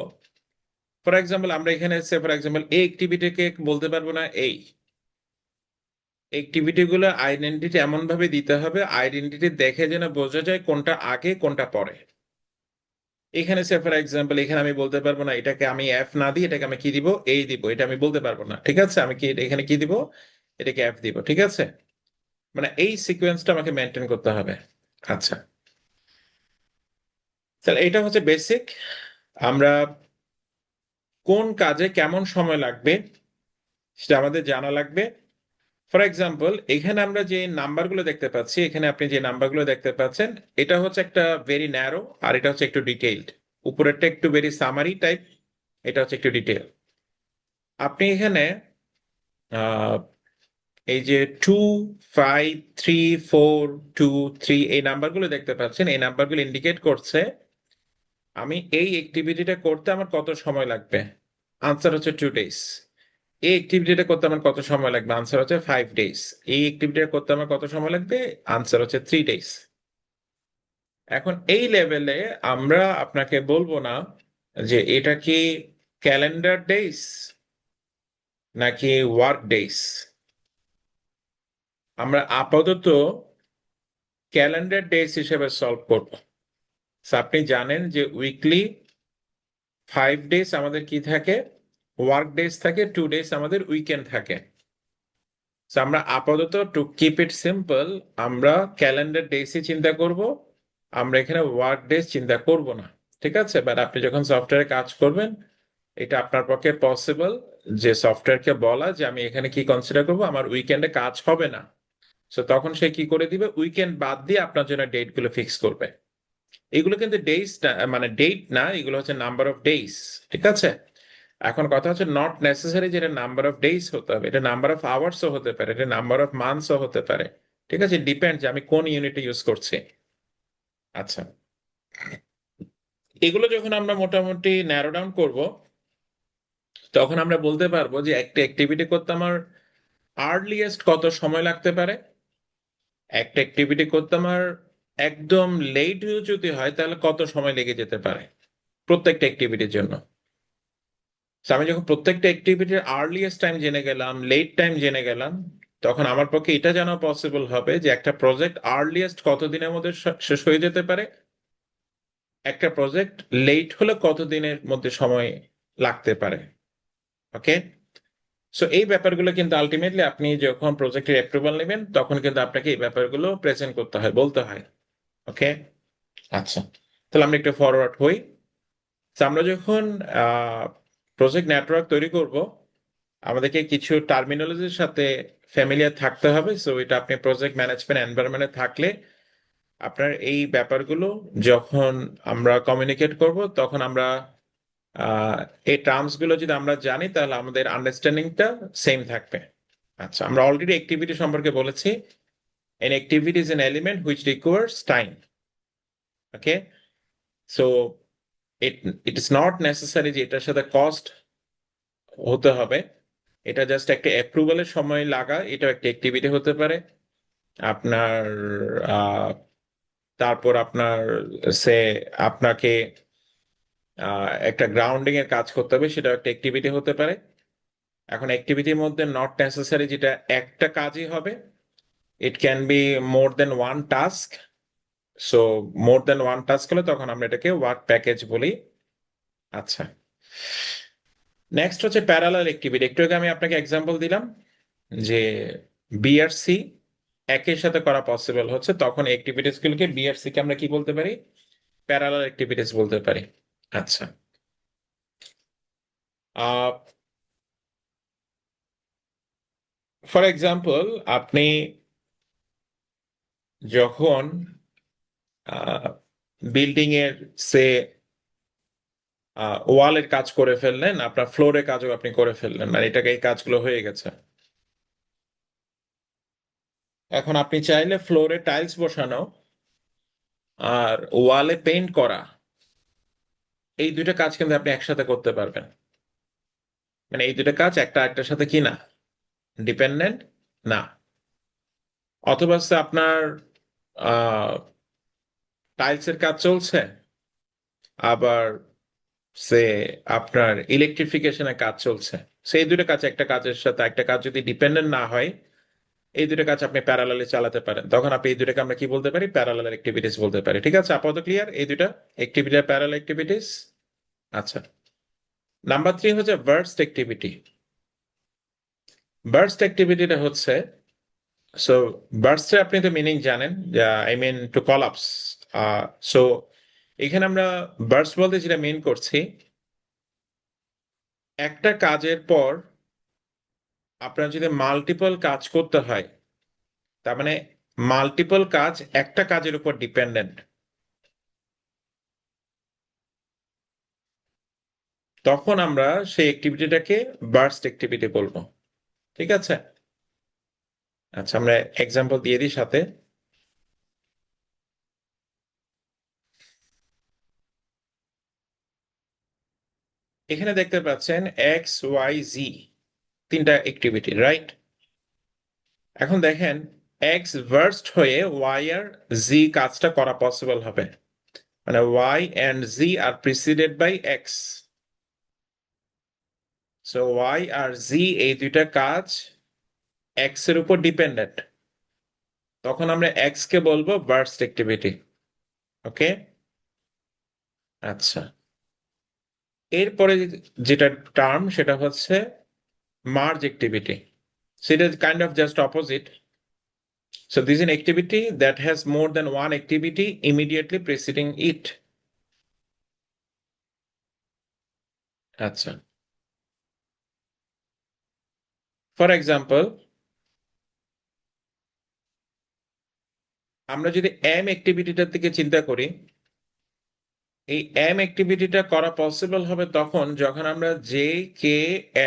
ফর এক্সাম্পল আমরা এখানে ফর এক্সাম্পল এই অ্যাক্টিভিটিকে বলতে পারবো না এই অ্যাক্টিভিটি গুলো আইডেন্টিটি এমন ভাবে দিতে হবে আইডেন্টিটি দেখে যেন বোঝা যায় কোনটা আগে কোনটা পরে। এখানে ফর এক্সাম্পল এখানে আমি বলতে পারবো না এটাকে আমি এফ না দিই এটাকে আমি কি দিব, এই দিব, এটা আমি বলতে পারবো না। ঠিক আছে, আমি কি এখানে কি দিব, এটাকে এফ দিব। ঠিক আছে, মানে এই সিকোয়েন্সটা আমাকে মেনটেন করতে হবে। আচ্ছা, তাহলে এটা হচ্ছে বেসিক। আমরা কোন কাজে কেমন সময় লাগবে সেটা আমাদের জানা লাগবে। ফর এক্সাম্পল এখানে আমরা যে নাম্বারগুলো দেখতে পাচ্ছি, এখানে আপনি যে নাম্বারগুলো দেখতে পাচ্ছেন এটা হচ্ছে একটা ভেরি ন্যারো, আর এটা হচ্ছে একটু ডিটেইলড। উপরেরটা একটু ভেরি সামারি টাইপ, এটা হচ্ছে একটু ডিটেল। আপনি এখানে আহ এই যে 2 5 3 4 2 3 এই নাম্বারগুলো দেখতে পাচ্ছেন, এই নাম্বারগুলো ইন্ডিকেট করছে আমি এই অ্যাক্টিভিটিটা করতে আমার কত সময় লাগবে। আনসার হচ্ছে 2 days। এই অ্যাক্টিভিটিটা করতে আমার কত সময় লাগবে, আনসার হচ্ছে 5 days। এই অ্যাক্টিভিটিটা করতে আমার কত সময় লাগবে, আনসার হচ্ছে 3 days। এখন এই লেভেলে আমরা আপনাকে বলবো না যে এটা কি ক্যালেন্ডার ডেইস নাকি ওয়ার্ক ডেইস। আমরা আপাতত ক্যালেন্ডার ডেজ হিসেবে সলভ করব। আপনি জানেন যে উইকলি 5 days আমাদের কি থাকে, ওয়ার্ক ডেজ থাকে, 2 days আমাদের উইকেন্ড থাকে। আমরা আপাতত টু কিপ ইট সিম্পল আমরা ক্যালেন্ডার ডেজই চিন্তা করব, আমরা এখানে ওয়ার্ক ডেজ চিন্তা করব না। ঠিক আছে, বাট আপনি যখন সফটওয়্যারে কাজ করবেন এটা আপনার পক্ষে পসিবল যে সফটওয়্যারকে বলা যে আমি এখানে কি কনসিডার করব, আমার উইকেন্ডে কাজ হবে না। সো তখন সে কি করে দিবে, উইকেন্ড বাদ দিয়ে আপনার জন্য ডেট গুলো ফিক্স করবে। এগুলো কিন্তু ডেইস মানে ডেট না, এগুলো হচ্ছে নাম্বার অফ ডেইস। ঠিক আছে, এখন কথা হচ্ছে নট নেসেসারি যে এটা নাম্বার অফ ডেইস হতে হবে, এটা নাম্বার অফ আওয়ার্সও হতে পারে, এটা নাম্বার অফ মান্থসও হতে পারে। ঠিক আছে, ডিপেন্ড যে আমি কোন ইউনিটে ইউজ করছি। আচ্ছা, এগুলো যখন আমরা মোটামুটি ন্যারো ডাউন করব তখন আমরা বলতে পারবো যে একটা অ্যাক্টিভিটি করতে আমার আর্লিয়েস্ট কত সময় লাগতে পারে, একটা অ্যাক্টিভিটি করতে আমার একদম লেট যদি হয় তাহলে কত সময় লেগে যেতে পারে প্রত্যেকটা অ্যাক্টিভিটির জন্য। So, আমি যখন প্রত্যেকটা অ্যাক্টিভিটির আর্লিয়েস্ট টাইম জেনে গেলাম, লেট টাইম জেনে গেলাম, তখন আমার পক্ষে এটা জানা পসিবল হবে যে একটা প্রজেক্ট আর্লিয়েস্ট কতদিনের মধ্যে শেষ হয়ে যেতে পারে, একটা প্রজেক্ট লেট হলে কতদিনের মধ্যে সময় লাগতে পারে। ওকে, সো এই ব্যাপারগুলো কিন্তু আলটিমেটলি আপনি যখন প্রজেক্টের অ্যাপ্রুভাল নেবেন তখন কিন্তু আপনাকে এই ব্যাপারগুলো প্রেজেন্ট করতে হয়, বলতে হয়। ওকে, আচ্ছা, তাহলে আমরা একটু ফরওয়ার্ড হই। তো আমরা যখন প্রজেক্ট নেটওয়ার্ক তৈরি করব, আমাদেরকে কিছু টার্মিনোলজির সাথে ফ্যামিলিয়ার থাকতে হবে। সো এটা আপনি প্রজেক্ট ম্যানেজমেন্ট এনভায়রনমেন্টে থাকলে আপনার এই ব্যাপারগুলো যখন আমরা কমিউনিকেট করব তখন আমরা আহ, এই টার্মস গুলো যদি আমরা জানি তাহলে আমাদের আন্ডারস্ট্যান্ডিংটা সেম থাকবে। আচ্ছা, আমরা অলরেডি অ্যাক্টিভিটি সম্পর্কে বলেছি। an activity is an element which requires time. Okay, so it it is not necessary যে এটার সাথে কস্ট হতে হবে। এটা জাস্ট একটা অ্যাপ্রুভালের সময় লাগা, এটাও একটা অ্যাক্টিভিটি হতে পারে আপনার। আহ, তারপর আপনার সে আপনাকে একটা গ্রাউন্ডিং এর কাজ করতে হবে, সেটাও একটা অ্যাক্টিভিটি হতে পারে। এখন অ্যাক্টিভিটির মধ্যে নট নেসেসারি যেটা একটা কাজই হবে, it can be more than one task. So more than one task হলে তখন আমরা এটাকে ওয়ার্ক প্যাকেজ বলি। আচ্ছা, নেক্সট হচ্ছে প্যারালাল অ্যাক্টিভিটি। একটু আগে আমি আপনাকে এক্সাম্পল দিলাম যে বি আর সি একের সাথে করা পসিবল হচ্ছে, তখন অ্যাক্টিভিটিস গুলোকে বি আর সি কে আমরা কি বলতে পারি, প্যারালাল অ্যাক্টিভিটিস বলতে পারি। আচ্ছা, ফর এক্সাম্পল আপনি যখন বিল্ডিং এর সে ওয়ালের কাজ করে ফেললেন, আপনার ফ্লোরের কাজও আপনি করে ফেললেন, মানে এটাকে এই কাজগুলো হয়ে গেছে। এখন আপনি চাইলে ফ্লোরে টাইলস বসানো আর ওয়ালে পেইন্ট করা, এই দুইটা কাজ কিন্তু আপনি একসাথে করতে পারবেন। মানে এই দুইটা কাজ একটা একটার সাথে কি না, ডিপেন্ডেন্ট না। অথবা হচ্ছে আপনার টাইলসের কাজ চলছে, আবার সে আপনার ইলেকট্রিফিকেশনের কাজ চলছে। সেই দুটো কাজ একটা কাজের সাথে একটা কাজ যদি ডিপেন্ডেন্ট না হয়, এই দুটো কাজ আপনি প্যারালালে চালাতে পারেন, তখন আপনি এই দুটাকে আমরা কি বলতে পারি, প্যারালাল অ্যাক্টিভিটিস বলতে পারি। ঠিক আছে, আপাতত ক্লিয়ার এই দুটা অ্যাক্টিভিটি, প্যারালাল অ্যাক্টিভিটিস। আচ্ছা, নাম্বার 3 হচ্ছে বার্স্ট অ্যাক্টিভিটি। বার্স্ট অ্যাক্টিভিটিটা হচ্ছে, সো বার্স্টের আপনি তো মিনিং জানেন, I mean to collapse. So এখানে আমরা বার্স্ট বলতে যেটা মিন করছি, একটা কাজের পর আপনার যদি মাল্টিপল কাজ করতে হয়, তার মানে মাল্টিপল কাজ একটা কাজের উপর ডিপেন্ডেন্ট, তখন আমরা সেই অ্যাক্টিভিটিটাকে বার্স্ট অ্যাক্টিভিটি বলবো। ঠিক আছে, আচ্ছা, আমরা এক্সাম্পল দিয়ে দিই সাথে। এখানে দেখতে পাচ্ছেন এক্স ওয়াই জি তিনটা অ্যাক্টিভিটি, রাইট? এখন দেখেন এক্স বার্স্ট হয়ে ওয়াই আর জি কাজটা করা পসিবল হবে, মানে Y and G are preceded by X. So Y আর জি এই দুইটা কাজ এক্স এর উপর ডিপেন্ডেন্ট, তখন আমরা এক্স কে বলবো বার্স্ট অ্যাক্টিভিটি। ওকে, আচ্ছা, এরপরে যেটা টার্ম সেটা হচ্ছে মার্জ অ্যাক্টিভিটি। সেটা kind of just opposite. So this is an activity that has more than one activity immediately preceding it. আচ্ছা, ফর এক্সাম্পল আমরা যদি এম অ্যাক্টিভিটিটার দিকে চিন্তা করি, এই এম অ্যাক্টিভিটিটা করা পসিবল হবে তখন যখন আমরা জে কে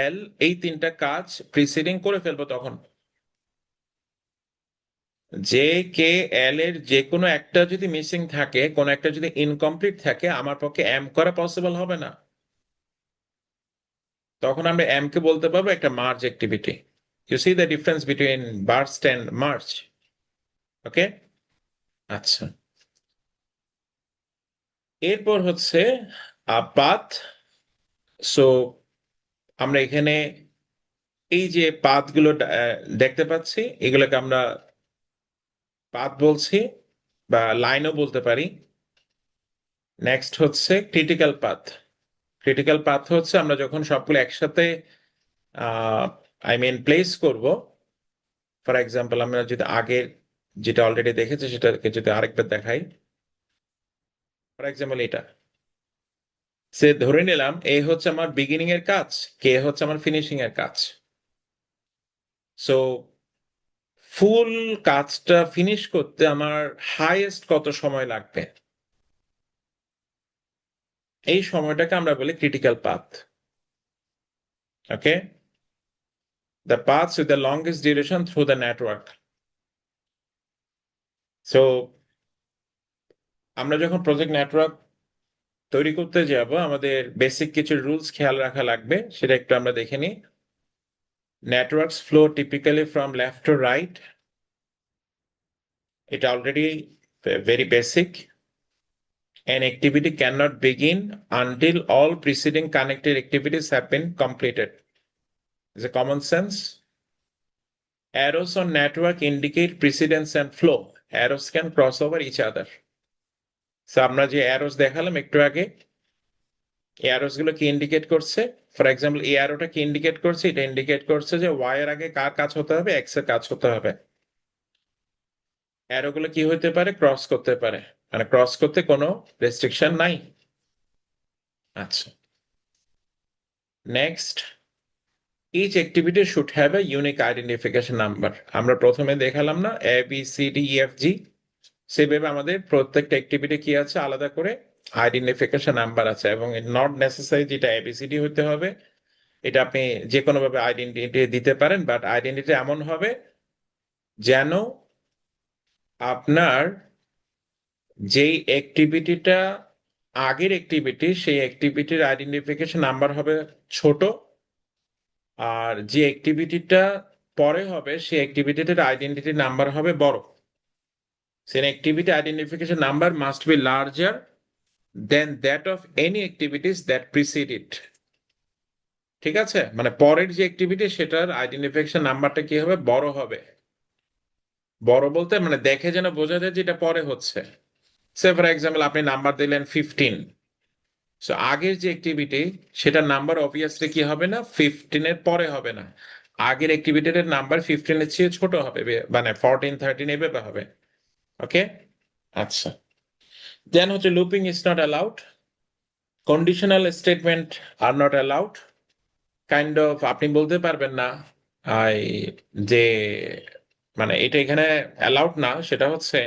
এল এই তিনটা কাজ প্রিসিডিং করে ফেলবো। তখন জে কে এল এর যে কোনো একটা যদি মিসিং থাকে, কোনো একটা যদি ইনকমপ্লিট থাকে, আমার পক্ষে এম করা পসিবল হবে না। তখন আমরা এম কে বলতে পারবো একটা merge activity. You see the difference between burst and merge. Okay, আচ্ছা, এরপর হচ্ছে পাথ। সো আমরা এখানে এই যে পাথগুলো দেখতে পাচ্ছি, এগুলোকে আমরা পাথ বলছি বা লাইনও বলতে পারি। নেক্সট হচ্ছে ক্রিটিক্যাল পাথ। ক্রিটিক্যাল পাথ হচ্ছে আমরা যখন সবগুলো একসাথে প্লেস করব। ফর এক্সাম্পল আমরা যদি আগের যেটা অলরেডি দেখেছি সেটাকে যদি আরেকবার দেখাই, ফর এক্সাম্পল এটা সে ধরে নিলাম এ হচ্ছে আমার বিগিনিং এর কাজ, কে হচ্ছে আমার ফিনিশিং এর কাজ। সো ফুল কাজটা ফিনিশ করতে আমার হাইয়েস্ট কত সময় লাগবে, এই সময়টাকে আমরা বলি critical path. Okay, the path with the longest duration through the network. So আমরা যখন প্রজেক্ট নেটওয়ার্ক তৈরি করতে যাব আমাদের বেসিক কিছু রুলস খেয়াল রাখা লাগবে, সেটা একটু আমরা দেখে নিই। Networks flow typically from left to right, এটা already very basic. An activity cannot begin until all preceding connected activities have been completed. It's a common sense. Arrows on network indicate precedence and flow. Arrows can cross over each other. So আমরা যে arrows দেখালাম একটু আগে, এই arrows গুলো কি ইন্ডিকেট করছে? ফর এক্সাম্পল এই অ্যারোটা কি ইন্ডিকেট করছে? এটা ইন্ডিকেট করছে যে y এর আগে কার কাজ হতে হবে, x এর কাজ হতে হবে। অ্যারো গুলো কি হতে পারে? ক্রস করতে পারে, মানে ক্রস করতে কোনো রেস্ট্রিকশন নাই। আচ্ছা, next, each activity should have a unique identification number. আমরা প্রথমে দেখালাম না A B C D E F G, সেভাবে আমাদের প্রত্যেকটা অ্যাক্টিভিটি কি আছে, আলাদা করে আইডেন্টিফিকেশন নাম্বার আছে। এবং নট নেসেসারি যেটা এবিসিডি হতে হবে, এটা আপনি যে কোনো ভাবে আইডেন্টিটি দিতে পারেন, বাট আইডেন্টিটি এমন হবে যেন আপনার যেই অ্যাক্টিভিটিটা আগের অ্যাক্টিভিটি, সেই অ্যাক্টিভিটির আইডেন্টিফিকেশন নাম্বার হবে ছোট, আর যে অ্যাক্টিভিটিটা পরে হবে সেই অ্যাক্টিভিটির আইডেন্টিটি নাম্বার হবে বড়। An activity identification number must be larger than that of any activities that precede it. ঠিক আছে, মানে পরের যে অ্যাক্টিভিটি সেটার আইডেন্টিফিকেশন নাম্বারটা কি হবে, বড় হবে। বড় বলতে মানে দেখে যেন বোঝা যায় যে এটা পরে হচ্ছে। সে ফর এক্সাম্পল আপনি নাম্বার দিলেন 15, সো আগের যে অ্যাক্টিভিটি সেটার নাম্বার অবভিয়াসলি কি হবে না, 15 এর পরে হবে না, আগের অ্যাক্টিভিটির নাম্বার 15 এর চেয়ে ছোট হবে, মানে 14 13 এভাবে হবে। ওকে, আচ্ছা, দেন হচ্ছে looping is not allowed, conditional statement are not allowed. Kind of আপনি বলতে পারবেন না যে মানে এটা এখানে অ্যালাউড না, সেটা হচ্ছে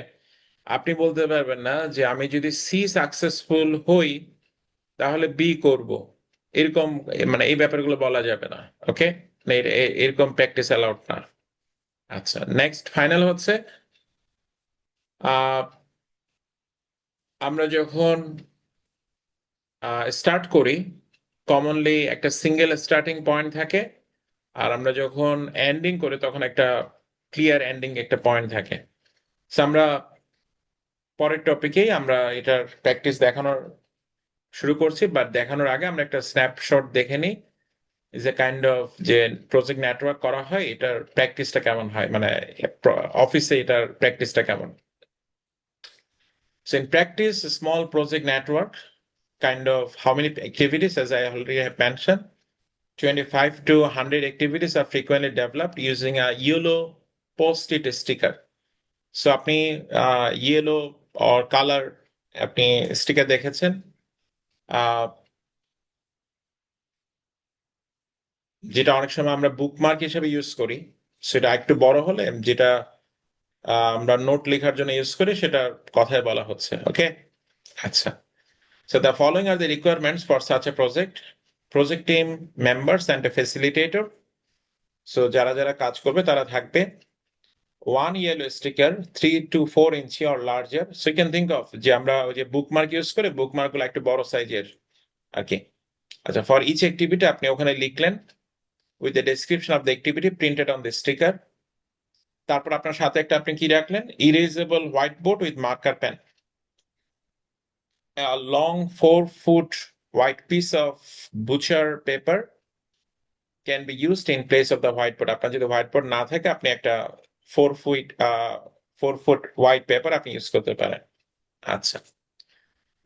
আপনি বলতে পারবেন না যে আমি যদি সি সাকসেসফুল হই তাহলে বি করব, এরকম মানে এই ব্যাপারগুলো বলা যাবে না। ওকে, এরকম প্র্যাকটিস অ্যালাউড না। আচ্ছা, নেক্সট ফাইনাল হচ্ছে আহ আমরা যখন স্টার্ট করি কমনলি একটা সিঙ্গেল স্টার্টিং পয়েন্ট থাকে, আর আমরা যখন এন্ডিং করি তখন একটা ক্লিয়ার এন্ডিং একটা পয়েন্ট থাকে। আমরা পরের টপিকেই আমরা এটার প্র্যাকটিস দেখানোর শুরু করছি, বাট দেখানোর আগে আমরা একটা স্ন্যাপশট দেখে নিই যে কাইন্ড অফ যে প্রজেক্ট নেটওয়ার্ক করা হয় এটার প্র্যাকটিসটা কেমন হয়, মানে অফিসে এটার প্র্যাকটিসটা কেমন। So in practice, a small project network, kind of how many activities, as I already have mentioned, 25 to 100 activities are frequently developed using a yellow post-it sticker. So আপনি ইয়েলো or কালার আপনি স্টিকার দেখেছেন, যেটা অনেক সময় আমরা বুকমার্ক হিসেবে ইউজ করি, সেটা একটু বড় হলে যেটা আমরা নোট লেখার জন্য ইউজ করি সেটা কথায় বলা হচ্ছে। ওকে, আচ্ছা, so the following are the requirements for such a project: project team members and a facilitator. So যারা যারা কাজ করবে তারা থাকবে। One yellow sticker 3 to 4 inch or larger. So you can think of যে আমরা ওই যে বুকমার্ক ইউজ করে, বুকমার্ক গুলো একটু বড় সাইজের আর কি। আচ্ছা, ফর ইচ অ্যাক্টিভিটি আপনি ওখানে লিখলেন with the description of the activity printed on the sticker. তারপর আপনার সাথে একটা আপনি কি রাখলেন, erasable white board with marker pen. A long 4-foot white piece of butcher paper can be used in place of the whiteboard. আপনার যদি হোয়াইট বোর্ড না থাকে আপনি একটা 4 ফুট হোয়াইট পেপার আপনি ইউজ করতে পারেন। আচ্ছা,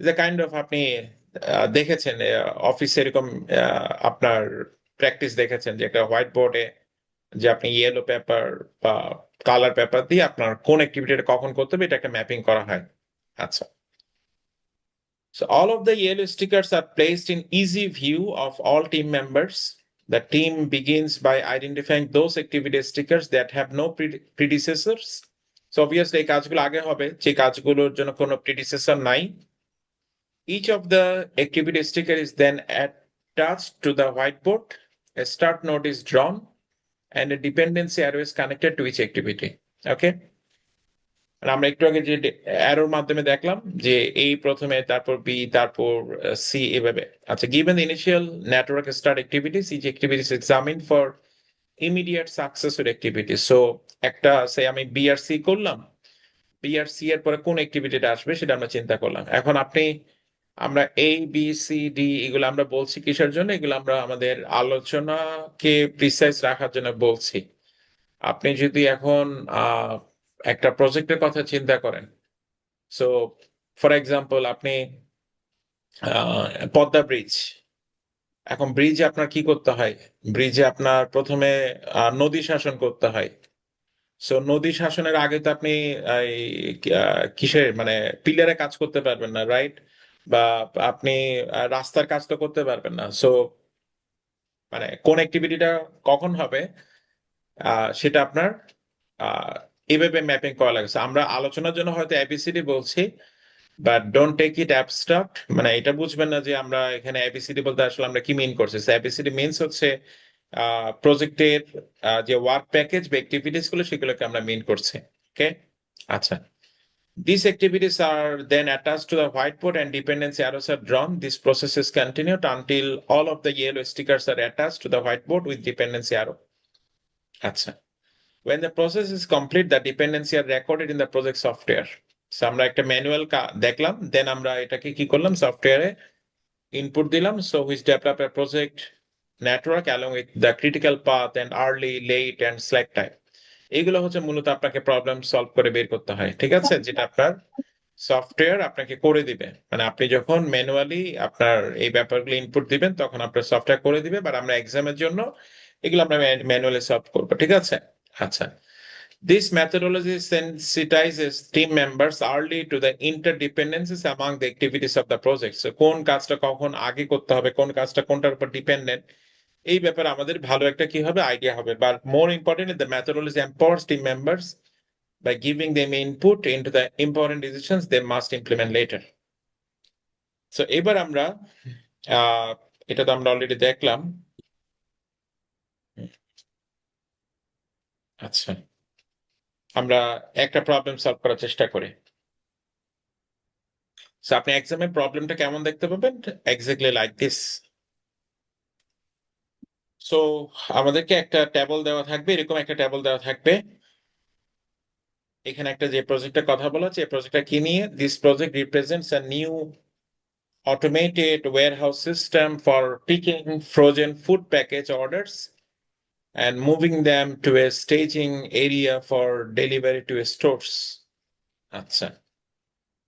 যে কাইন্ড অফ আপনি দেখেছেন অফিসে এরকম আপনার প্র্যাকটিস দেখেছেন যে একটা হোয়াইট বোর্ডে যে আপনি ইয়েলো পেপার বা কালার পেপার দিয়ে আপনার কোন অ্যাক্টিভিটিটা কখন করতে হবে এটা একটা ম্যাপিং করা হয়। আচ্ছা, so all of the yellow stickers are placed in easy view of all team members. The team begins by identifying those activity stickers that have no predecessors. So obviously এই কাজগুলো আগে হবে যে কাজগুলোর জন্য কোনো predecessor নাই। Each of the activity sticker is then attached to the whiteboard. A start node is drawn and a dependency arrow is connected to each activity. Okay? আর আমরা একটু আগে যে অ্যারোর মাধ্যমে দেখলাম যে এই প্রথমে, তারপর বি, তারপর সি, এভাবে। আচ্ছা, given the initial network start activities, each activity is examined for immediate successor activities. So একটা সে আমি বি আর সি করলাম, বি আর সি এর পরে কোন অ্যাক্টিভিটিটা আসবে সেটা আমরা চিন্তা করলাম। এখন আমরা এ বি সি ডি এগুলো আমরা বলছি কিসের জন্য? এগুলো আমরা আমাদের আলোচনাকে প্রিসাইজ রাখার জন্য বলছি। আপনি যদি এখন একটা প্রজেক্টের কথা চিন্তা করেন, সো ফর এক্সাম্পল আপনি পদ্মা ব্রিজ, এখন ব্রিজে আপনার কি করতে হয়? ব্রিজে আপনার প্রথমে নদী শাসন করতে হয়। সো নদী শাসনের আগে তো আপনি এই কিসের মানে পিলারে কাজ করতে পারবেন না, রাইট? বা আপনি রাস্তার কাজ তো করতে পারবেন না। সো মানে কোন অ্যাক্টিভিটিটা কখন হবে সেটা আপনার আহ এভাবে ম্যাপিং করা লাগে। So, আমরা আলোচনার জন্য হয়তো এবিসিডি বলছি, but don't take it abstract, মানে এটা বুঝবেন না যে আমরা এখানে এবিসিডি বলতে আসলে আমরা কি মিন করছি। এবিসিডি মিনস হচ্ছে প্রজেক্টের যে ওয়ার্ক প্যাকেজ বা অ্যাক্টিভিটিস গুলো সেগুলোকে আমরা মিন করছি। ওকে, আচ্ছা। These activities are then attached to the whiteboard and dependency arrows are drawn. This process is continued until all of the yellow stickers are attached to the whiteboard with dependency arrow. আচ্ছা, when the process is complete, the dependency are recorded in the project software. So আমরা একটা ম্যানুয়াল দেখলাম, দেন আমরা এটাকে কি করলাম, সফটওয়্যারে ইনপুট দিলাম। So which develop a project network along with the critical path and early, late and slack time. এইগুলো হচ্ছে মূলত আপনাকে প্রবলেম সলভ করে বের করতে হয়, ঠিক আছে? যেটা আপনার সফটওয়্যার আপনাকে করে দিবে, মানে আপনি যখন ম্যানুয়ালি আপনার এই ব্যাপারগুলো ইনপুট দিবেন তখন আপনার সফটওয়্যার করে দিবে, বাট আমরা এক্সামের জন্য এগুলো আমরা ম্যানুয়ালি সলভ করবো, ঠিক আছে? আচ্ছা, this methodology sensitizes team members early to the interdependencies among the activities of the project. So কোন কাজটা কখন আগে করতে হবে, কোন কাজটা কোনটার উপর ডিপেন্ডেন্ট, এই ব্যাপারে আমাদের ভালো একটা কি হবে, আইডিয়া হবে। But more importantly, the methodology empowers team members by giving them input into the important decisions they must implement later. So এবার আমরা আহ এটা তো আমরা অলরেডি দেখলাম। আচ্ছা, আমরা একটা প্রবলেম সলভ করার চেষ্টা করি। So আপনি এক্সামে প্রবলেমটা কেমন দেখতে পাবেন? Exactly like this. সো আমাদেরকে একটা টেবল দেওয়া থাকবে, এরকম একটা টেবল দেওয়া থাকবে। এখানে একটা যে প্রজেক্টের কথা বলা হচ্ছে, এই প্রজেক্টটা কি নিয়ে? This project represents a new automated warehouse system for picking frozen food package orders and moving them to a staging area for delivery to stores. আচ্ছা,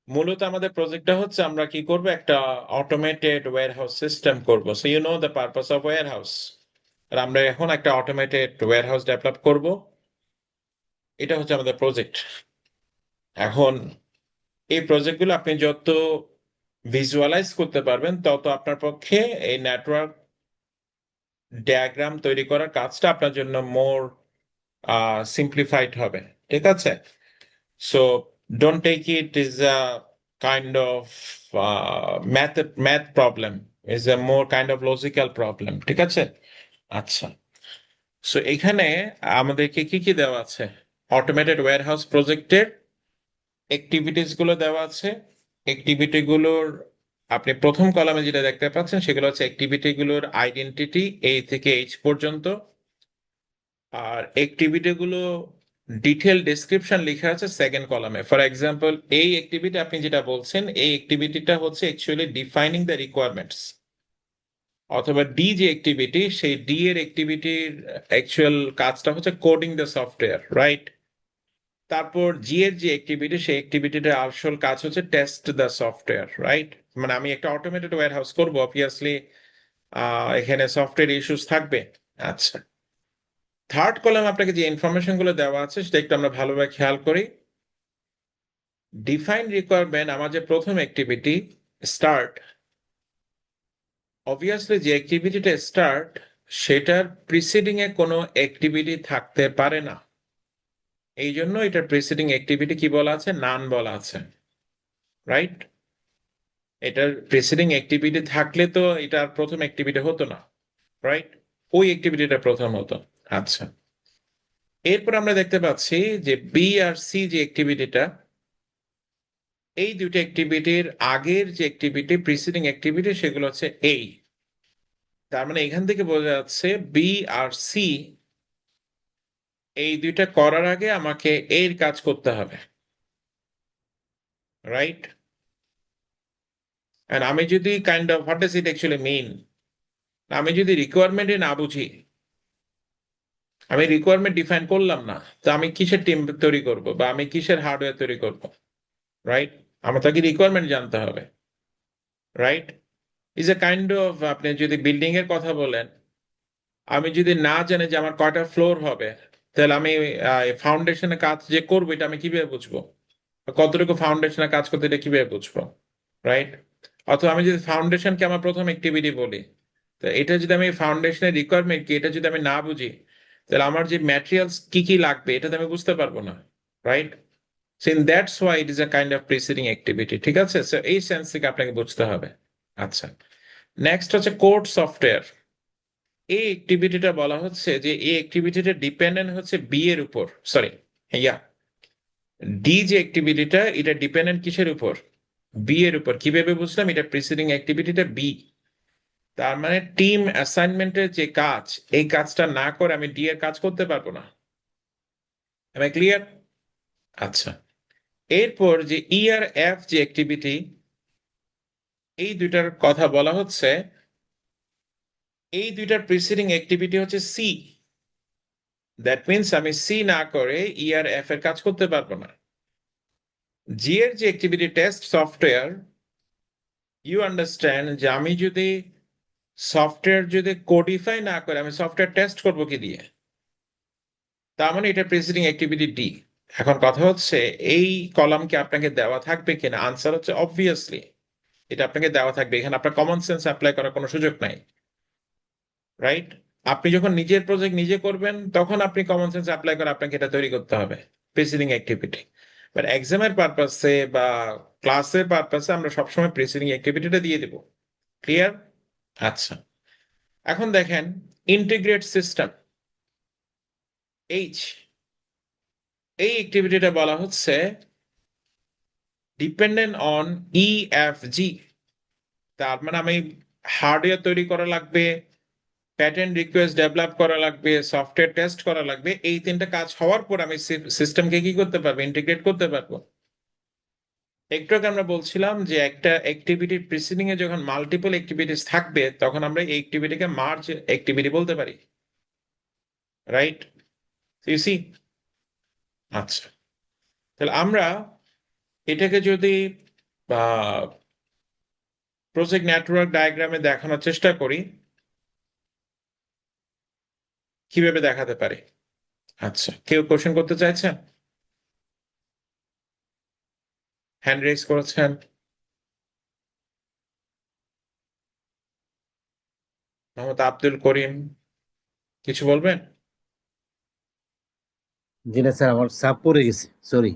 মূলত আমাদের প্রজেক্টটা হচ্ছে আমরা কি করব, একটা অটোমেটেড ওয়্যারহাউস সিস্টেম করব। So you know the purpose of warehouse. আর আমরা এখন একটা অটোমেটেড ওয়্যারহাউস ডেভেলপ করব, এটা হচ্ছে আমাদের প্রজেক্ট। এখন এই প্রজেক্টগুলো আপনি যত ভিজুয়ালাইজ করতে পারবেন তত আপনার পক্ষে এই নেটওয়ার্ক ডায়াগ্রাম তৈরি করার কাজটা আপনার জন্য মোর সিম্পলিফাইড হবে, ঠিক আছে? So don't take it is a kind of math problem, is a more kind of logical problem, ঠিক আছে? আচ্ছা, সো এখানে আমাদেরকে কি কি দেওয়া আছে? অটোমেটেড ওয়্যারহাউস প্রজেক্টের অ্যাক্টিভিটিস গুলো দেওয়া আছে। অ্যাক্টিভিটি গুলোর আপনি প্রথম কলামে যেটা দেখতে পাচ্ছেন সেগুলো হচ্ছে অ্যাক্টিভিটি গুলোর আইডেন্টিটি, এ থেকে এইচ পর্যন্ত। আর অ্যাক্টিভিটি গুলো ডিটেল ডেসক্রিপশন লেখা আছে সেকেন্ড কলামে। ফর এক্সাম্পল, এই অ্যাক্টিভিটি আপনি যেটা বলছেন, এই অ্যাক্টিভিটিটা হচ্ছে অ্যাকচুয়ালি ডিফাইনিং দ্য রিকোয়ারমেন্টস। অথবা ডি যে অ্যাক্টিভিটি, সেই ডি এর অ্যাক্টিভিটির অ্যাকচুয়াল কাজটা হচ্ছে কোডিং দ্য সফটওয়্যার, রাইট? তারপর জি এর যে অ্যাক্টিভিটি, সেই অ্যাক্টিভিটিটার আসল কাজ হচ্ছে টেস্ট দ্য সফটওয়্যার, রাইট? মানে আমি একটা অটোমেটেড ওয়্যার হাউস করবো, অবভিয়াসলি এখানে সফটওয়্যার ইস্যুস থাকবে। আচ্ছা, থার্ড কলাম আপনাকে যে ইনফরমেশন গুলো দেওয়া আছে সেটা একটু আমরা ভালোভাবে খেয়াল করি। ডিফাইন রিকোয়ারমেন্ট, আমার যে প্রথম অ্যাক্টিভিটি স্টার্ট, অবভিয়াসলি যে অ্যাক্টিভিটিটা স্টার্ট সেটার প্রিসিডিং এ কোনো অ্যাক্টিভিটি থাকতে পারে না, এই জন্য এটার প্রিসিডিং অ্যাক্টিভিটি কি বলা আছে? নান বলা আছে, রাইট? এটার প্রিসিডিং অ্যাক্টিভিটি থাকলে তো এটার প্রথম অ্যাক্টিভিটি হতো না, রাইট? ওই অ্যাক্টিভিটিটা প্রথম হতো। আচ্ছা, এরপর আমরা দেখতে পাচ্ছি যে বি আর সি যে অ্যাক্টিভিটিটা, এই দুটো অ্যাক্টিভিটির আগের যে অ্যাক্টিভিটি, প্রিসিডিং অ্যাক্টিভিটি, সেগুলো হচ্ছে এই। তার মানে এখান থেকে বোঝা যাচ্ছে বি আর সি এই দুইটা করার আগে আমাকে এর কাজ করতে হবে, রাইট? আর আমি যদি kind of what does it actually mean, আমি যদি রিকোয়ারমেন্টে না বুঝি, আমি রিকোয়ারমেন্ট ডিফাইন করলাম না, তো আমি কিসের টিম তৈরি করব বা আমি কিসের হার্ডওয়্যার তৈরি করব, রাইট? আমার তাকে রিকোয়ারমেন্ট জানতে হবে, right? Is a kind of, আপনি যদি বিল্ডিং এর কথা বলেন, আমি যদি না জানি যে আমার কয়টা ফ্লোর হবে, তাহলে আমি ফাউন্ডেশনের কাজ যে করবো এটা আমি কিভাবে বুঝবো? কতটুকু ফাউন্ডেশনের কাজ করতে এটা কিভাবে বুঝবো, রাইট? অথবা আমি যদি ফাউন্ডেশনকে আমার প্রথম অ্যাক্টিভিটি বলি, তো এটা যদি আমি ফাউন্ডেশনের রিকোয়ারমেন্ট কি এটা যদি আমি না বুঝি, তাহলে আমার যে ম্যাটেরিয়ালস কি কি লাগবে এটা তো আমি বুঝতে পারবো না, right? So in that's why it is a kind of preceding activity, ঠিক আছে? সো এই সেন্স থেকে আপনাকে বুঝতে হবে। আচ্ছা, নেক্সট হচ্ছে কোড সফটওয়্যার। এই অ্যাক্টিভিটিটা বলা হচ্ছে যে এই অ্যাক্টিভিটিটা ডিপেন্ডেন্ট হচ্ছে বি এর উপর, সরি, ইয়া, ডি যে অ্যাক্টিভিটিটা এটা ডিপেন্ডেন্ট কিসের উপর? বি এর উপর। কিভাবে বুঝলাম? এটা প্রিসিডিং অ্যাক্টিভিটিটা বি, তার মানে টিম অ্যাসাইনমেন্টের যে কাজ, এই কাজটা না করে আমি ডি এর কাজ করতে পারবো না। আমি ক্লিয়ার? আচ্ছা, এরপর যে ই আর এফ যে অ্যাক্টিভিটি, এই দুইটার কথা বলা হচ্ছে, এই দুইটার প্রিসিডিং অ্যাক্টিভিটি হচ্ছে সি। দ্যাট মিনস আমি সি না করে ই আর এফ এর কাজ করতে পারবো না। জি এর যে activity test software, you understand যে আমি যদি সফটওয়্যার যদি কোডিফাই না করে আমি সফটওয়্যার টেস্ট করব কি দিয়ে? তার মানে এটা প্রিসিডিং অ্যাক্টিভিটি ডি। এখন কথা হচ্ছে এই কলাম কি আপনাকে দেওয়া থাকবে কিনা? আনসার হচ্ছে অবভিয়াসলি এটা আপনাকে দেওয়া থাকবে, এখানে আপনার কমন সেন্স অ্যাপ্লাই করার কোনো সুযোগ নাই, রাইট? আপনি যখন নিজের প্রজেক্ট নিজে করবেন তখন আপনি কমন সেন্স অ্যাপ্লাই করে আপনাকে এটা তৈরি করতে হবে, প্রিসিডিং অ্যাক্টিভিটি। বাট এক্সামের পারপাসে বা ক্লাসের পারপাসে আমরা সবসময় প্রিসিডিং অ্যাক্টিভিটিটা দিয়ে দেব। ক্লিয়ার? আচ্ছা, এখন দেখেন ইন্টিগ্রেট সিস্টেম, এইচ, এই অ্যাক্টিভিটিটা বলা হচ্ছে ডিপেন্ডেন্ট অন ই এফ জি। তার মানে আমি হার্ডওয়্যার তৈরি করা লাগবে, প্যাটার্ন রিকোয়েস্ট ডেভেলপ করা লাগবে, সফটওয়্যার টেস্ট করা লাগবে, এই তিনটা কাজ হওয়ার পর আমি সিস্টেমকে কি করতে পারবো? ইন্টিগ্রেট করতে পারবো। একটু আগে আমরা বলছিলাম যে একটা অ্যাক্টিভিটির প্রিসিডিং এ যখন মাল্টিপল অ্যাক্টিভিটিস থাকবে তখন আমরা এই অ্যাক্টিভিটিকে মার্জ অ্যাক্টিভিটি বলতে পারি, রাইট? You C? আচ্ছা, তাহলে আমরা এটাকে যদি প্রজেক্ট নেটওয়ার্ক ডায়াগ্রামে দেখানোর চেষ্টা করি, কিভাবে দেখাতে পারি? আচ্ছা, কেউ কোশ্চেন করতে চাইছেন? হ্যান্ড রেজ করেছেন। মোহাম্মদ আব্দুল করিম, কিছু বলবেন? জি না স্যার, আমার চাপ পড়ে গেছে, সরি।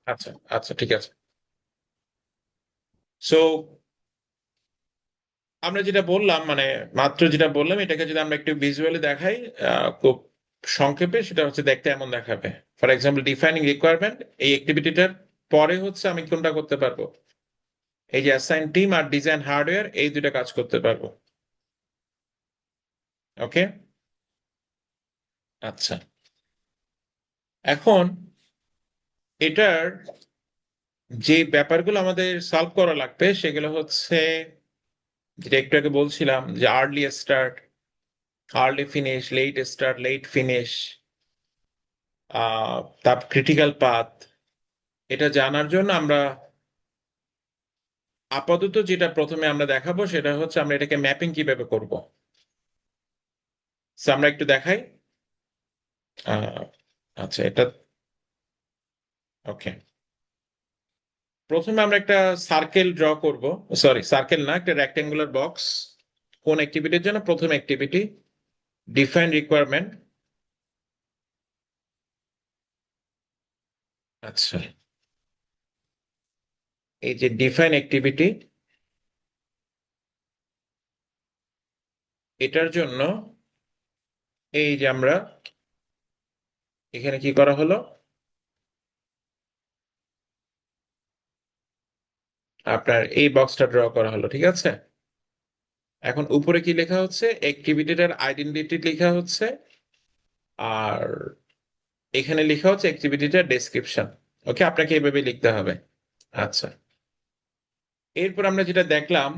আচ্ছা আচ্ছা, ঠিক আছে। সো আমরা যেটা বললাম, মানে মাত্র যেটা বললাম, এটাকে যদি আমরা একটু ভিজুয়ালি দেখাই, খুব সংক্ষেপে, সেটা হচ্ছে দেখতে এমন দেখাবে। ফর এক্সাম্পল, ডিফাইনিং রিকোয়ারমেন্ট, এই অ্যাক্টিভিটিটার পরে হচ্ছে আমি কোনটা করতে পারবো? এই যে অ্যাসাইন টিম আর ডিজাইন হার্ডওয়্যার, এই দুটো কাজ করতে পারবো। ওকে, আচ্ছা, এখন এটার যে ব্যাপারগুলো আমাদের সলভ করা লাগবে সেগুলো হচ্ছে, যেটা একটু আগে বলছিলাম, যে early start, early finish, late start, late finish, তার ক্রিটিক্যাল পাথ, এটা জানার জন্য আমরা আপাতত যেটা প্রথমে আমরা দেখাবো সেটা হচ্ছে আমরা এটাকে ম্যাপিং কিভাবে করব। So, আমরা একটু দেখাই। আহ, আচ্ছা, এটা ওকে। প্রথমে আমরা একটা সার্কেল ড্র করব, সরি সার্কেল না, একটা রেক্টেঙ্গুলার বক্স। কোন অ্যাক্টিভিটির জন্য? প্রথম অ্যাক্টিভিটি ডিফাইন রিকোয়ারমেন্ট। আচ্ছা, এই যে ডিফাইন অ্যাক্টিভিটি, এটার জন্য এই যে আমরা এখানে কি করা হলো, আপনার এই বক্সটা ড্র করা হলো, ঠিক আছে। এখন উপরে কি লেখা হচ্ছে? অ্যাক্টিভিটিটার আইডেন্টিটি লেখা হচ্ছে, আর এখানে লেখা হচ্ছে অ্যাক্টিভিটিটার ডেসক্রিপশন। ওকে, আপনাকে এইভাবে লিখতে হবে। আচ্ছা, এরপর আমরা যেটা দেখলাম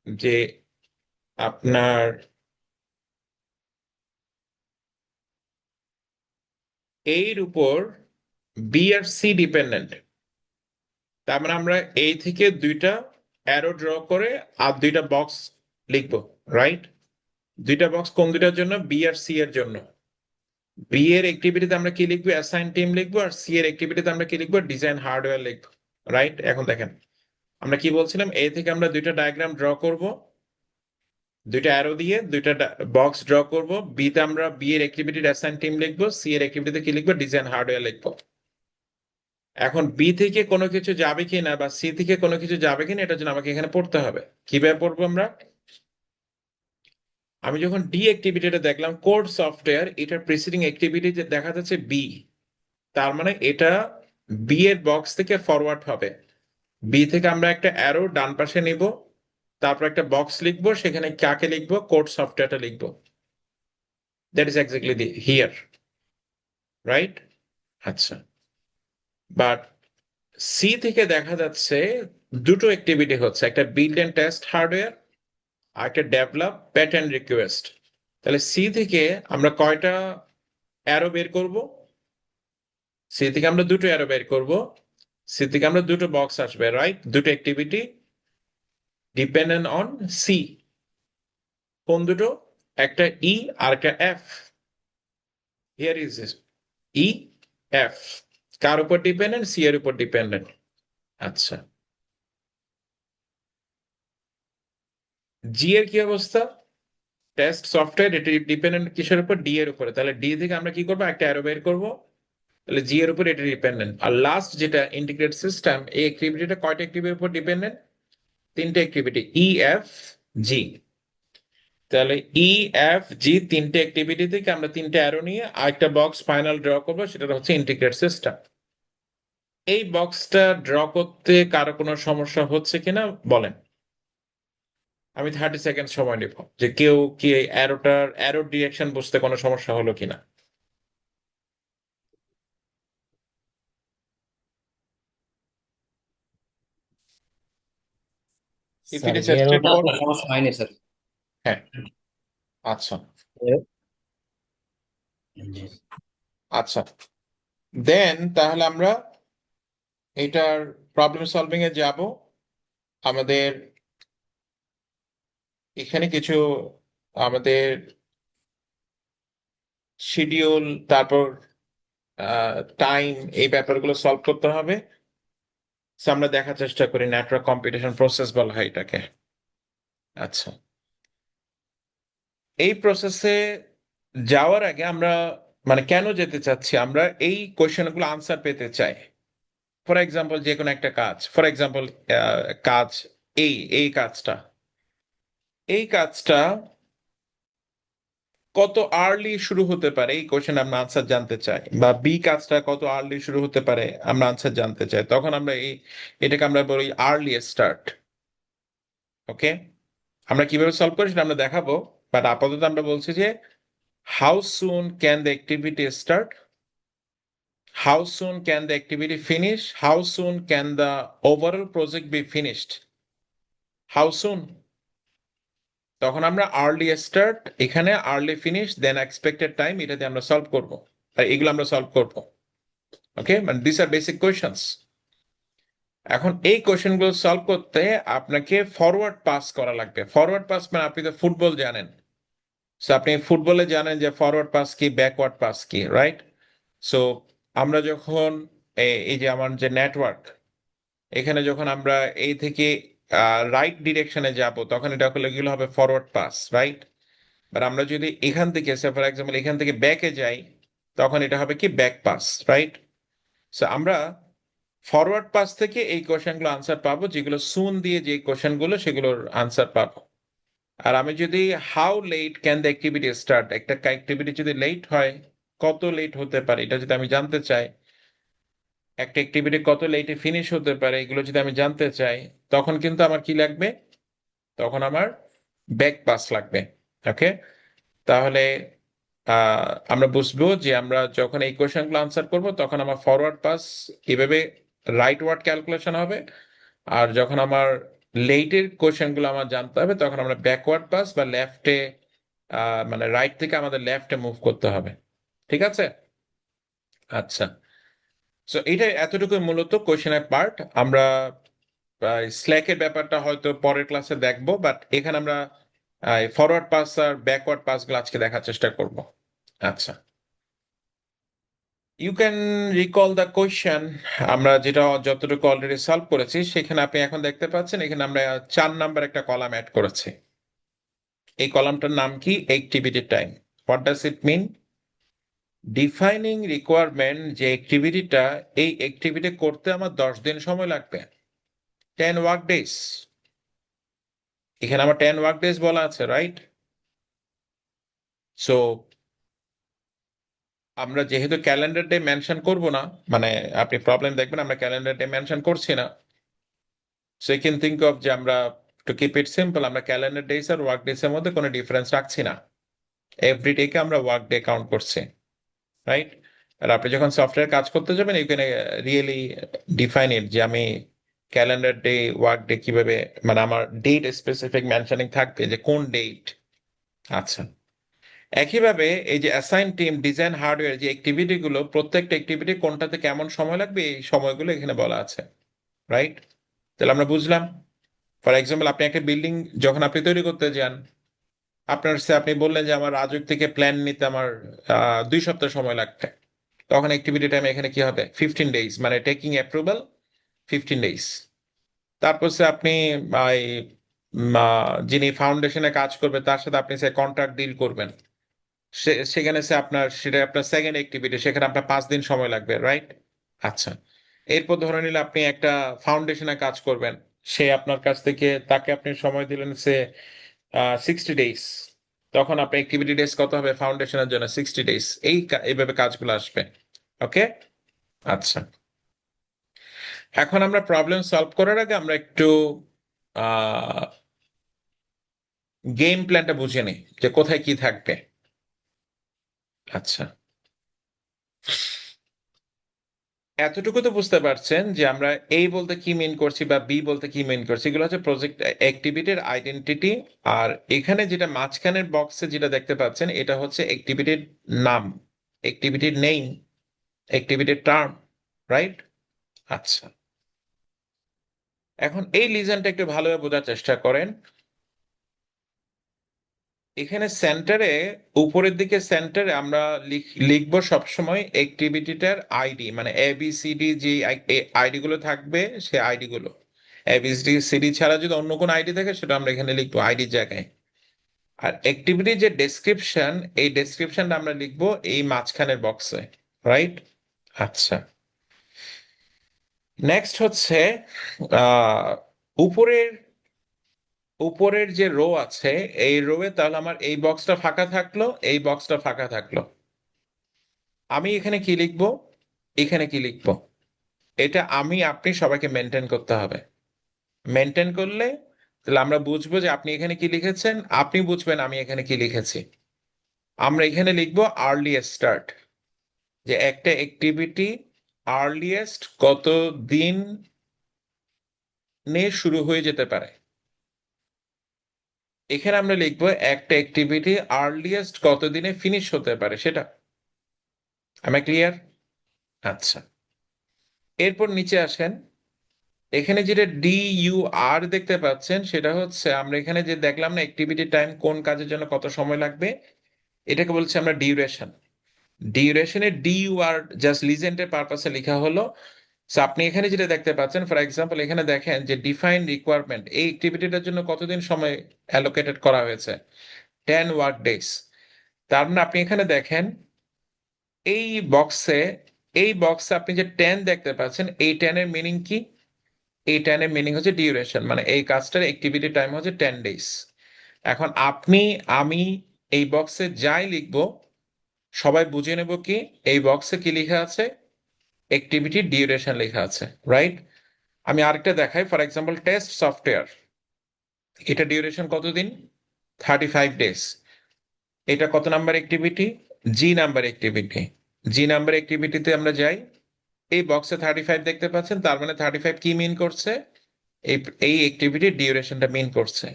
যে আপনার এর উপর বি আর সি ডিপেন্ডেন্ট। তার মানে আমরা এই থেকে দুইটা অ্যারো ড্র করে আর দুইটা বক্স লিখবো, রাইট? দুইটা বক্স কোন দুইটার জন্য? বি আর সি এর জন্য। বি এর অ্যাক্টিভিটিতে আমরা কি লিখবো? অ্যাসাইন টিম লিখবো, আর সি এর অ্যাক্টিভিটিতে আমরা কি লিখবো? ডিজাইন হার্ডওয়্যার লিখবো, রাইট? এখন দেখেন আমরা কি বলছিলাম, এ থেকে আমরা দুইটা ডায়াগ্রাম ড্র করব, দুইটা অ্যারো দিয়ে দুইটা বক্স ড্র করব। বি তে আমরা বি এর অ্যাক্টিভিটির অ্যাসাইন টিম লিখবো, সি এর অ্যাক্টিভিটিতে কি লিখবো? ডিজাইন হার্ডওয়্যার লিখবো। এখন বি থেকে কোনো কিছু যাবে কিনা বা সি থেকে কোনো কিছু যাবে কিনা এটার জন্য আমাকে এখানে পড়তে হবে। কিভাবে পড়বো আমরা? আমি যখন ডি অ্যাক্টিভিটিটা দেখলাম কোড সফটওয়্যার, এটার প্রিসিডিং অ্যাক্টিভিটি দেখা যাচ্ছে বি, তার মানে এটা বি এর বক্স থেকে ফরওয়ার্ড হবে। বি থেকে আমরা একটা অ্যারো ডান পাশে নিব, তারপর একটা বক্স লিখবো, সেখানে কাকে লিখবো? কোড সফটওয়্যারটা লিখবো। That is exactly the here, right? আচ্ছা, বাট সি থেকে দেখা যাচ্ছে দুটো অ্যাক্টিভিটি হচ্ছে, একটা বিল্ড এন্ড টেস্ট হার্ডওয়্যার আর একটা ডেভেলপ প্যাটার্ন রিকোয়েস্ট। তাহলে সি থেকে আমরা কয়টা অ্যারো বের করব? সি থেকে আমরা দুটো অ্যারো বের করব, সি থেকে আমরা দুটো বক্স আসবে, রাইট? দুটো অ্যাক্টিভিটি ডিপেন্ডেন্ট অন সি। কোন দুটো? একটা ই আর একটা F. Here is E F. কার উপর ডিপেন্ডেন্ট? সি এর উপর ডিপেন্ডেন্ট। আচ্ছা, জি এর কি অবস্থা? টেস্ট সফটওয়্যার, এটা ডিপেন্ডেন্ট কিসের উপর? ডি এর উপরে। তাহলে ডি থেকে আমরা কি করবো? একটা অ্যারো বের করবো, তাহলে জি এর উপর এটা ডিপেন্ডেন্ট। আর লাস্ট যেটা ইন্টিগ্রেট সিস্টেম, এই অ্যাক্টিভিটিটা কয়টা অ্যাক্টিভিটির উপর ডিপেন্ডেন্ট? তিনটে অ্যাক্টিভিটি, ই এফ জি। তাহলে ই এফ জি তিনটে অ্যাক্টিভিটি থেকে আমরা তিনটে অ্যারো নিয়ে আরেকটা বক্স ফাইনাল ড্র করবো, সেটা হচ্ছে ইন্টিগ্রেট সিস্টেম। এই বক্সটা ড্র করতে কারো কোনো সমস্যা হচ্ছে কিনা বলেন? আমি 30 সেকেন্ড সময় নেব, যে কেউ কি অ্যারো ডিরেকশন বুঝতে কোনো সমস্যা হলো কিনা। ইফ ইট স্যার ইজ এরোটা না স্ট্রেট স্যার, সমস্যা হয়নি স্যার। হ্যাঁ, আচ্ছা আচ্ছা, দেন তাহলে আমরা এটার প্রবলেম সলভিং এ যাব। আমাদের এখানে কিছু আমাদের শিডিউল, তারপর টাইম, এই ব্যাপারগুলো সলভ করতে হবে। So, আমরা দেখার চেষ্টা করি, নেটওয়ার্ক কম্পিউটেশন প্রসেস বলা হয় এটাকে। আচ্ছা, এই প্রসেসে যাওয়ার আগে আমরা মানে কেন যেতে চাচ্ছি, আমরা এই কোয়েশ্চেনগুলো আনসার পেতে চাই। ফর এক্সাম্পল যে কোনো একটা কাজ, ফর এক্সাম্পল কাজ এই কাজটা, এই কাজটা কত আর্লি শুরু হতে পারে, এই কোশ্চেন আমরা আনসার জানতে চাই। বা বি কাজটা কত আর্লি শুরু হতে পারে, আমরা আনসার জানতে চাই। তখন আমরা এটাকে আমরা বলি আর্লি স্টার্ট। ওকে, আমরা কিভাবে সলভ করি সেটা আমরা দেখাবো, বাট আপাতত আমরা বলছি যে how soon can the activity start, how soon can the activity finish, how soon can the overall project be finished, how soon. তখন আমরা আর্লি স্টার্ট, এখানে early finish, then expected time, এটা দিয়ে আমরা সলভ করব। আর এগুলো আমরা সলভ করবো। ওকে, মানে দিস আর বেসিক কোয়েশনস। এখন এই কোয়েশ্চেন গুলো সলভ করতে আপনাকে ফরওয়ার্ড পাস করা লাগবে। ফরওয়ার্ড পাস মানে আপনি তো ফুটবল জানেন, সো আপনি ফুটবলে জানেন যে ফরওয়ার্ড পাস কি, ব্যাকওয়ার্ড পাস কি, রাইট? সো আমরা যখন এই যে আমার যে নেটওয়ার্ক, এখানে যখন আমরা এই থেকে রাইট ডিরেকশনে যাব, তখন এটা হলে এগুলো হবে ফরওয়ার্ড পাস, রাইট? বাট আমরা যদি এখান থেকে ফর এক্সাম্পল এখান থেকে ব্যাকে যাই, তখন এটা হবে কি ব্যাক পাস, রাইট? সো আমরা ফরওয়ার্ড পাস থেকে এই কোশ্চেনগুলো আনসার পাবো, যেগুলো সুন দিয়ে যে কোশ্চেনগুলো সেগুলোর আনসার পাবো। আর আমি যদি how late can the activity start, একটা অ্যাক্টিভিটি যদি লেট হয়, কত লেট হতে পারে এটা যদি আমি জানতে চাই, একটা অ্যাক্টিভিটি কত লেটে ফিনিশ হতে পারে এগুলো যদি আমি জানতে চাই, তখন কিন্তু আমার কি লাগবে? তখন আমার ব্যাক পাস লাগবে। ওকে, তাহলে আমরা বুঝবো যে আমরা যখন এই কোয়েশ্চেনগুলো আনসার করব, তখন আমার ফরওয়ার্ড পাস এভাবে রাইট ওয়ার্ড ক্যালকুলেশন হবে। আর যখন আমার লেটের কোয়েশ্চেনগুলো আমার জানতে হবে, তখন আমরা ব্যাকওয়ার্ড পাস বা লেফটে, মানে রাইট থেকে আমাদের লেফটে মুভ করতে হবে। ঠিক আছে? আচ্ছা, সো এটা এতটুকু মূলত কোয়েশ্চেনের পার্ট। আমরা স্ল্যাকের ব্যাপারটা হয়তো পরের ক্লাসে দেখবো, বাট এখানে আমরা ফরওয়ার্ড পাস আর ব্যাকওয়ার্ড পাসগুলো আজকে দেখার চেষ্টা করব। আচ্ছা, you can recall the question. আমরা যেটা যতটুকু অলরেডি সলভ করেছি, সেখানে আপনি এখন দেখতে পাচ্ছেন এখানে আমরা 4 নাম্বার একটা কলাম অ্যাড করেছি। এই কলামটার নাম কি? Activity time. What does it mean? Defining requirement, যে অ্যাক্টিভিটিটা, এই অ্যাক্টিভিটি করতে আমার 10 দিন সময় লাগবে, 10 ওয়ার্ক ডেজ। এখানে আমার 10 ওয়ার্ক ডেজ বলা আছে, রাইট? সো আমরা যেহেতু ক্যালেন্ডার ডে মেনশন করব না, মানে আপনি প্রবলেম দেখবেন আমরা ক্যালেন্ডার ডে মেনশন করছি না, so you can think of যে আমরা, টু কিপ ইট সিম্পল, আমরা ক্যালেন্ডার ডেজ আর ওয়ার্ক ডেজ এর মধ্যে কোনো ডিফারেন্স রাখছি না। এভরি ডে কে আমরা ওয়ার্ক ডে কাউন্ট করছি, রাইট? আর আপনি যখন সফটওয়্যার কাজ করতে যাবেন, ইউ ক্যান রিয়েলি ডিফাইন ইট যে আমি ক্যালেন্ডার ডে, ওয়ার্ক ডে কিভাবে, মানে আমার ডেট স্পেসিফিক মেনশনিং থাকবে যে কোন ডেট। আচ্ছা, একইভাবে এই যে অ্যাসাইন টিম, ডিজাইন হার্ডওয়্যার, যে অ্যাক্টিভিটি গুলো, প্রত্যেকটা অ্যাক্টিভিটি কোনটাতে কেমন সময় লাগবে, এই সময়গুলো এখানে বলা আছে, রাইট? তাহলে আমরা বুঝলাম। ফর এক্সাম্পল আপনি একটা বিল্ডিং যখন আপনি তৈরি করতে যান, আপনি বললেন যে আমার রাজুক থেকে প্ল্যান নিতে আমার 2 সপ্তাহ সময় লাগবে, তখন অ্যাক্টিভিটি টাইম এখানে কি হবে? 15 ডেজ, মানে টেকিং অ্যাপ্রুভাল 15 ডেজ। তারপর আপনি এই, যিনি ফাউন্ডেশনে কাজ করবে তার সাথে আপনি সে কন্ট্রাক্ট ডিল করবেন, সেখানে সেটা আপনার সেকেন্ড অ্যাক্টিভিটি, সেখানে আপনার 5 দিন সময় লাগবে, রাইট? আচ্ছা, এরপর ধরে নিলে আপনি একটা ফাউন্ডেশনে কাজ করবেন, সে আপনার কাছ থেকে, তাকে আপনি সময় দিলেন সে 60 ডেজ, তখন আপনার অ্যাক্টিভিটি ডেজ কত হবে ফাউন্ডেশনের জন্য? 60 ডেজ। এইভাবে কাজগুলো আসবে। ওকে, আচ্ছা, এখন আমরা প্রবলেম সলভ করার আগে আমরা একটু গেম প্ল্যানটা বুঝে নিই যে কোথায় কি থাকবে। আচ্ছা, এতটুকু তো বুঝতে পারছেন যে আমরা এ বলতে কি মিন করছি বা বি বলতে কি মিন করছি, এগুলো হচ্ছে প্রজেক্ট অ্যাক্টিভিটির আইডেন্টিটি। আর এখানে যেটা মাঝখানের বক্সে যেটা দেখতে পাচ্ছেন, এটা হচ্ছে অ্যাক্টিভিটির নাম, অ্যাক্টিভিটির নেম, অ্যাক্টিভিটির টার্ম, রাইট? আচ্ছা, এখন এই লিজনটা একটু ভালোভাবে বোঝার চেষ্টা করেন। এখানে সেন্টারে, উপরের দিকে সেন্টারে আমরা লিখবো সবসময় অ্যাক্টিভিটিটার আইডি, মানে ABCD যে আইডি গুলো থাকবে, সে আইডি গুলো। ABCD ছাড়া যদি অন্য কোনো আইডি থাকে, সেটা আমরা এখানে লিখবো আইডির জায়গায়। আর অ্যাক্টিভিটি যে ডেসক্রিপশন, এই ডেসক্রিপশনটা আমরা লিখবো এই মাঝখানের বক্সে, রাইট? আচ্ছা, নেক্সট হচ্ছে আহ উপরের উপরের যে রো আছে, এই রোয়ে তাহলে আমার এই বক্সটা ফাঁকা থাকলো, এই বক্সটা ফাঁকা থাকলো। আমি এখানে কি লিখবো? এখানে কি লিখবো? এটা আমি আপনি সবাইকে মেনটেন করতে হবে। মেনটেন করলে তাহলে আমরা বুঝবো যে আপনি এখানে কি লিখেছেন, আপনি বুঝবেন আমি এখানে কি লিখেছি। আমরা এখানে লিখবো আর্লিয়েস্ট স্টার্ট, যে একটা অ্যাক্টিভিটি আর্লিয়েস্ট কত দিন নিয়ে শুরু হয়ে যেতে পারে। এখানে আমরা লিখবো একটা অ্যাক্টিভিটি আর্লিয়েস্ট কত দিনে ফিনিশ হতে পারে সেটা। Am I clear? আচ্ছা, এরপর নিচে আসেন। এখানে যেটা ডি ইউ আর দেখতে পাচ্ছেন সেটা হচ্ছে আমরা এখানে যে দেখলাম না অ্যাক্টিভিটি টাইম কোন কাজের জন্য কত সময় লাগবে, এটাকে বলছি আমরা ডিউরেশন। ডিউরেশনের ডি ইউ আর জাস্ট লিজেন্ডের পারপাসে লেখা হলো। So, আপনি এখানে যেটা দেখতে পাচ্ছেন, ফর এক্সাম্পল এখানে দেখেন যে ডিফাইন রিকোয়ারমেন্ট, এই অ্যাক্টিভিটিটার জন্য কতদিন সময় অ্যালোকেটেড করা হয়েছে, 10 ওয়ার্ক ডেজ। তার মানে আপনি এখানে দেখেন এই বক্সে, এই বক্সে আপনি যে 10 দেখতে পাচ্ছেন, এই 10 এর মিনিং কি? এই 10 এর মিনিং হচ্ছে ডিউরেশন, মানে এই কাজটার অ্যাক্টিভিটি টাইম হচ্ছে 10 ডেজ। এখন আপনি, আমি এই বক্সে যাই লিখবো সবাই বুঝে নেব কি এই বক্সে কি লেখা আছে, অ্যাক্টিভিটি ডিউরেশন লেখা আছে, রাইট? আমি আরেকটা দেখাই, ফর এক্সাম্পল টেস্ট সফটওয়্যার, এটা ডিউরেশন কতদিন? 35 ডেজ। এটা কত number activity? G number activity. G number অ্যাক্টিভিটিতে আমরা যাই, এই বক্সে 35 দেখতে পাচ্ছেন, তার মানে 35 কি মিন করছে? এই এই অ্যাক্টিভিটির ডিউরেশনটা মিন করছে।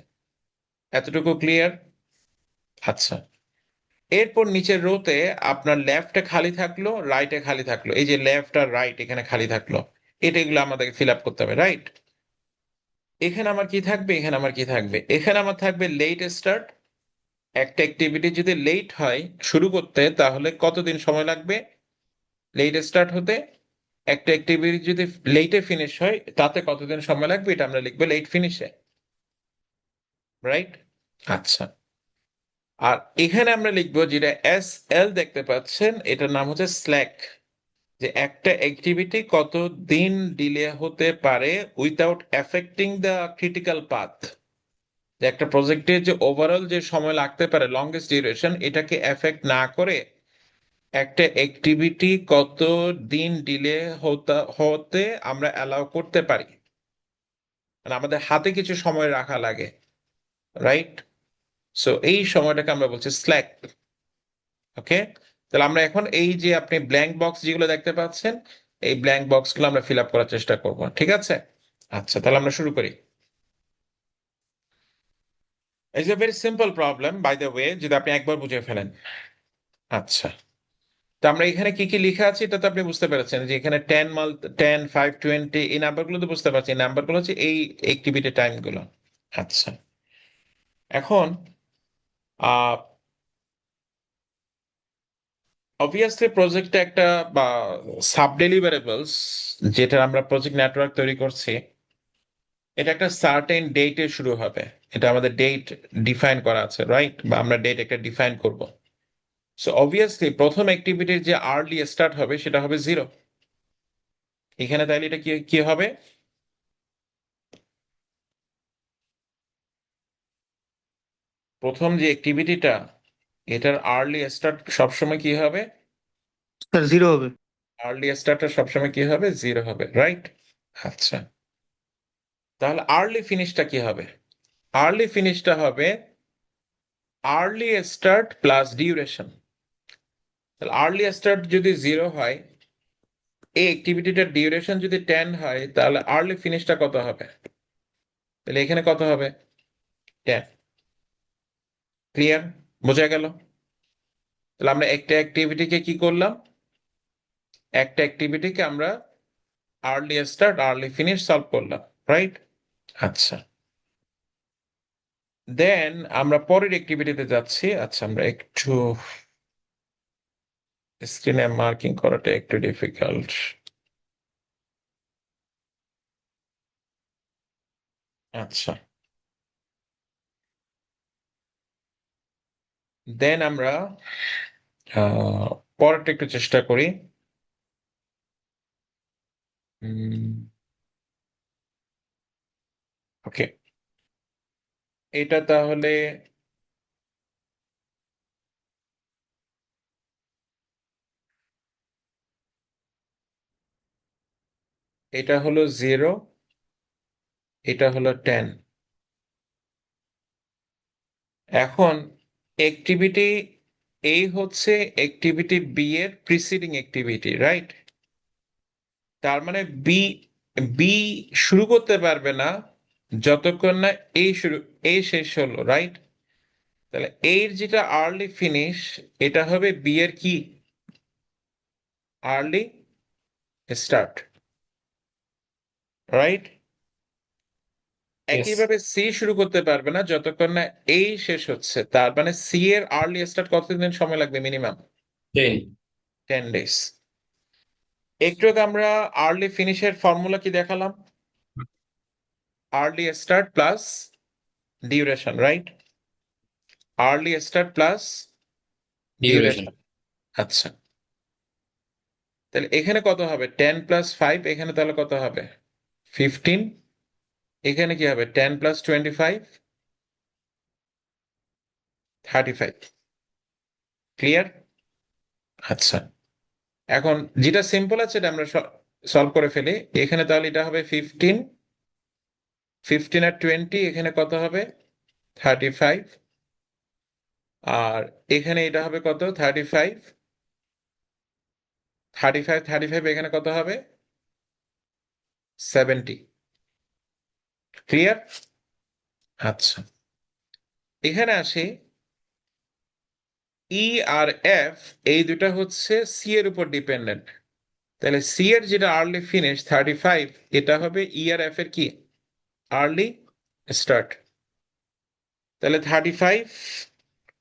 এতটুকু ক্লিয়ার? আচ্ছা, এরপর নিচের রোতে আপনার লেফটে খালি থাকলো, রাইটে খালি থাকলো, এই যে লেফট আর রাইট এখানে খালি থাকলো, এগুলো আমাদেরকে ফিল আপ করতে হবে, রাইট? এখানে আমার কি থাকবে, এখানে আমার কি থাকবে, এখানে আমার থাকবে লেট স্টার্ট। একটা অ্যাক্টিভিটি যদি লেট হয় শুরু করতে তাহলে কতদিন সময় লাগবে লেট স্টার্ট হতে? একটা অ্যাক্টিভিটি যদি লেটে ফিনিশ হয় তাতে কতদিন সময় লাগবে, এটা আমরা লিখবো লেট ফিনিশে, রাইট? আচ্ছা, আর এখানে আমরা লিখবো যেটা এস এল দেখতে পাচ্ছেন, এটার নাম হচ্ছে স্ল্যাক, যে একটা অ্যাক্টিভিটি কত দিন ডিলে হতে পারে without affecting the critical path. যে একটা প্রজেক্টের যে ওভারঅল যে সময় লাগতে পারে লংগেস্ট ডিউরেশন, এটাকে এফেক্ট না করে একটা অ্যাক্টিভিটি কত দিন ডিলে হতে আমরা অ্যালাউ করতে পারি, মানে আমাদের হাতে কিছু সময় রাখা লাগে, রাইট? সো এই সময়টাকে আমরা বলছি স্ল্যাক। ওকে, তাহলে আমরা এখন এই যে আপনি ব্ল্যাঙ্ক বক্স যেগুলো দেখতে পাচ্ছেন, এই ব্ল্যাঙ্ক বক্স গুলো আমরা ফিল আপ করার চেষ্টা করব, ঠিক আছে? আচ্ছা, তাহলে আমরা শুরু করি। It's a very simple problem by the way, যদি আপনি একবার বুঝে ফেলেন। আচ্ছা, তো আমরা এখানে কি কি লেখা আছে এটা তো আপনি বুঝতে পেরেছেন, যে এখানে 10 মাল্ট 10, 5, 20 এই নাম্বারগুলো তো বুঝতে পারছি, এই নাম্বারগুলো হচ্ছে এই অ্যাক্টিভিটি টাইম গুলো। আচ্ছা, এখন আহ অবভিয়াসলি প্রজেক্টটা একটা বা সাব ডেলিভারেবলস, যেটা আমরা প্রজেক্ট নেটওয়ার্ক তৈরি করছি, এটা একটা সার্টেন ডেটে শুরু হবে। এটা আমাদের ডেট ডিফাইন করা আছে, রাইট? বা আমরা ডেট একটা ডিফাইন করব। সো অবভিয়াসলি প্রথম অ্যাক্টিভিটির যে আর্লি স্টার্ট হবে সেটা হবে 0। এখানে তাইলে এটা কি কি হবে? প্রথম যে অ্যাক্টিভিটিটা, এটার আর্লি স্টার্ট সবসময় কি হবে? স্যার জিরো হবে। আর্লি স্টার্টটা সবসময় কি হবে? 0 হবে, রাইট? আচ্ছা, তাহলে আর্লি ফিনিশটা কি হবে? আর্লি ফিনিশটা হবে আর্লি স্টার্ট প্লাস ডিউরেশন। তাহলে আর্লি স্টার্ট যদি 0 হয়, এই অ্যাক্টিভিটিটার ডিউরেশন যদি 10 হয়, তাহলে আর্লি ফিনিশটা কত হবে? তাহলে এখানে কত হবে? 10। ক্লিয়ার? বোঝা গেল? তাহলে আমরা একটা অ্যাক্টিভিটিকে কি করলাম, একটা অ্যাক্টিভিটিকে আমরা early start early finish solve করলাম, রাইট? আচ্ছা, দেন আমরা পরের অ্যাক্টিভিটিতে যাচ্ছি। আচ্ছা, আমরা একটু স্ক্রিনে মার্কিং করাটা একটু ডিফিকাল্ট। আচ্ছা, দেন আমরা পরেরটা একটু চেষ্টা করি। ওকে, এটা তাহলে এটা হলো 0, এটা হলো 10। এখন অ্যাক্টিভিটি এই হচ্ছে অ্যাক্টিভিটি বি এর প্রিসিডিং অ্যাক্টিভিটি, রাইট? তার মানে বি বি শুরু করতে পারবে না যতক্ষণ না এই শেষ হলো, রাইট? তাহলে এর যেটা আর্লি ফিনিশ, এটা হবে বি এর কি? Early start, right? একইভাবে সি শুরু করতে পারবে না যতক্ষণ না এই শেষ হচ্ছে, তার মানে সি এর আর্লি স্টার্ট কতদিন সময় লাগবে? Minimum 10 10 days. একটু আগে আমরা আর্লি ফিনিশের ফর্মুলা কি দেখালাম? Early start plus duration, right? Early start plus duration duration. আচ্ছা, তাহলে এখানে কত হবে? 10 প্লাস 5, এখানে তাহলে কত হবে? 15। এখানে কি হবে? 10 প্লাস 25, 35। ক্লিয়ার? আচ্ছা, এখন যেটা সিম্পল আছে এটা আমরা সলভ করে ফেলি। এখানে তাহলে এটা হবে 15, 15 আর 20, এখানে কত হবে? 35। আর এখানে এটা হবে কত? 35, 35, 35, এখানে কত হবে? 70। ক্লিয়ার? আচ্ছা, এখানে আসি। ই আর এফ এই দুটা হচ্ছে সি এর উপর ডিপেন্ডেন্ট। তাহলে সি এর যেটা আর্লি ফিনিশ 35, এটা হবে ই আর এফ এর কি? Early start. তাহলে 35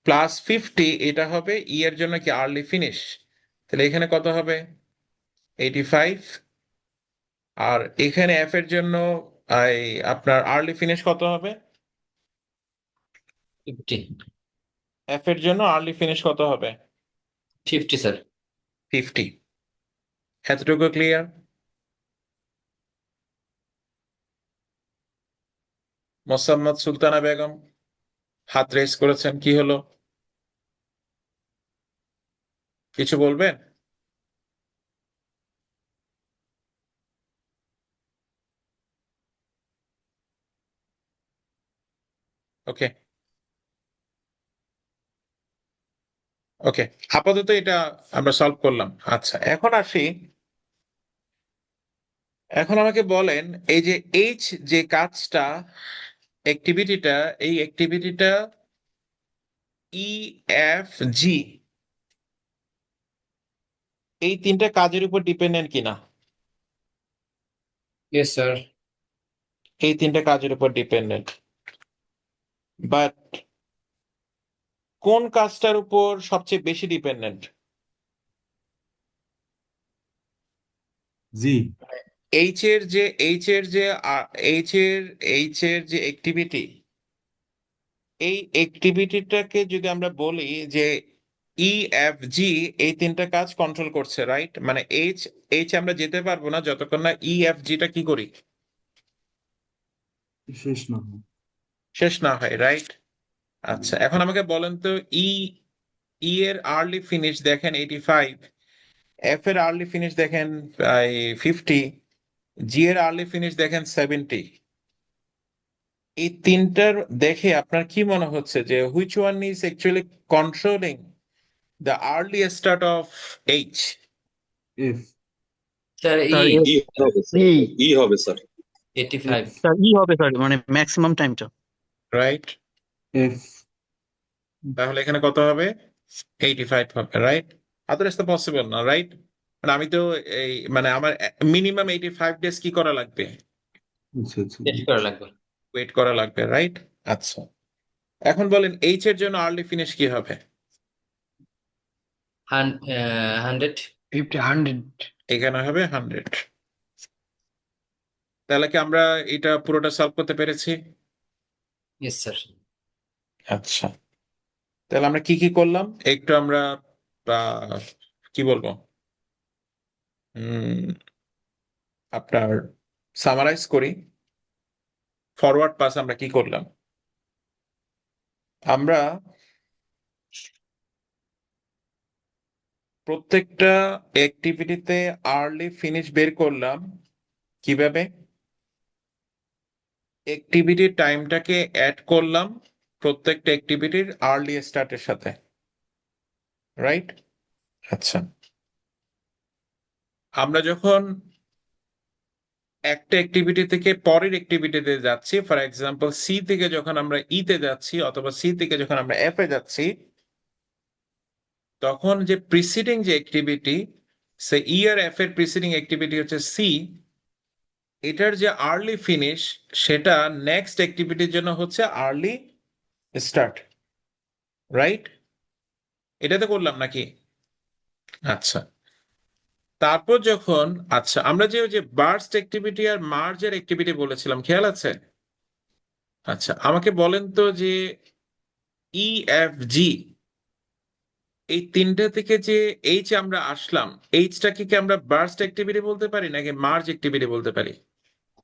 প্লাস 50, এটা হবে ই এর জন্য কি? Early finish. তাহলে এখানে কত হবে? 85। আর এখানে এফ এর জন্য এই আপনার আর্লি ফিনিশ কত হবে? 50 এফ এর জন্য আর্লি ফিনিশ কত হবে? 50 স্যার। 50। এতটুকু ক্লিয়ার? মোসাম্মদ সুলতানা বেগম হাত রেস করেছেন, কি হলো? কিছু বলবেন? ওকে, ওকে, আপাতত এটা আমরা সলভ করলাম। আচ্ছা, এখন আসি। এখন আমাকে বলেন, এই যে এইচ যে কাজটা, অ্যাক্টিভিটিটা, এই অ্যাক্টিভিটিটা ই এফ জি এই তিনটা কাজের উপর ডিপেন্ডেন্ট কিনা? Yes sir. এই তিনটা কাজের উপর ডিপেন্ডেন্ট, বাট কোন কাজটার উপর সবচেয়ে বেশি ডিপেন্ডেন্ট? জি। এইচ এর যে অ্যাক্টিভিটি, এই অ্যাক্টিভিটিটাকে যদি আমরা বলি যে ই এফ জি এই তিনটা কাজ কন্ট্রোল করছে, রাইট? মানে এইচ এইচ আমরা যেতে পারবো না যতক্ষণ না ই এফ জিটা কি করি? শেষ না হয়। শেষ না হয়, রাইট? আচ্ছা, এখন আমাকে বলেন তো, ই ই এর আর্লি ফিনিশ দেখেন 85, এফ এর আর্লি ফিনিশ দেখেন 50, জি এর আর্লি ফিনিশ দেখেন 70। এই তিনটার দেখে আপনার কি মনে হচ্ছে যে which one is actually controlling the early start of H? F. Sir sir E E হবে স্যার, এই ই হবে স্যার। 85 স্যার ই হবে স্যার, মানে ম্যাক্সিমাম টাইমটা। রাইট? এফ। তাহলে এখানে কত হবে? 85 হবে, রাইট? আদারওয়াইজ তো পসিবল না, রাইট? মানে আমি তো এই মানে আমার মিনিমাম 85 ডেজ কি করা লাগবে? আচ্ছা আচ্ছা। চেক করা লাগবে। ওয়েট করা লাগবে, রাইট? আচ্ছা, এখন বলেন এইচ এর জন্য আর্লি ফিনিশ কি হবে? 100 100 এখানে হবে 100। তাহলে কি আমরা এটা পুরোটা সলভ করতে পেরেছি? Yes sir. আচ্ছা, তাহলে আমরা কি কি করলাম একটু আমরা আহ, কি বলবো, আপনার সামারাইজ করি। ফরওয়ার্ড পাস আমরা কি করলাম? আমরা প্রত্যেকটা অ্যাক্টিভিটিতে আর্লি ফিনিশ বের করলাম কিভাবে? অ্যাক্টিভিটির টাইমটাকে অ্যাড করলাম প্রত্যেকটা অ্যাক্টিভিটির আর্লি স্টার্টের সাথে, রাইট? আচ্ছা, আমরা যখন একটা অ্যাক্টিভিটি থেকে পরের অ্যাক্টিভিটিতে যাচ্ছি, ফর এক্সাম্পল সি থেকে যখন আমরা ই তে যাচ্ছি অথবা সি থেকে যখন আমরা এফ এ যাচ্ছি, তখন যে প্রিসিডিং যে অ্যাক্টিভিটি সে ই আর এফ এর প্রিসিডিং অ্যাক্টিভিটি হচ্ছে সি, এটার যে আর্লি ফিনিশ সেটা নেক্সট অ্যাক্টিভিটির জন্য হচ্ছে আর্লি স্টার্ট, রাইট? এটাতে করলাম নাকি? আচ্ছা, তারপর যখন, আচ্ছা আমরা যে ওই যে বার্স্ট অ্যাক্টিভিটি আর মার্জের অ্যাক্টিভিটি বলেছিলাম, খেয়াল আছে? আচ্ছা আমাকে বলেন তো যে ই এফ জি এই তিনটা থেকে যে এইচ আমরা আসলাম, এইচটাকে কি আমরা বার্স্ট অ্যাক্টিভিটি বলতে পারি নাকি মার্জ অ্যাক্টিভিটি বলতে পারি?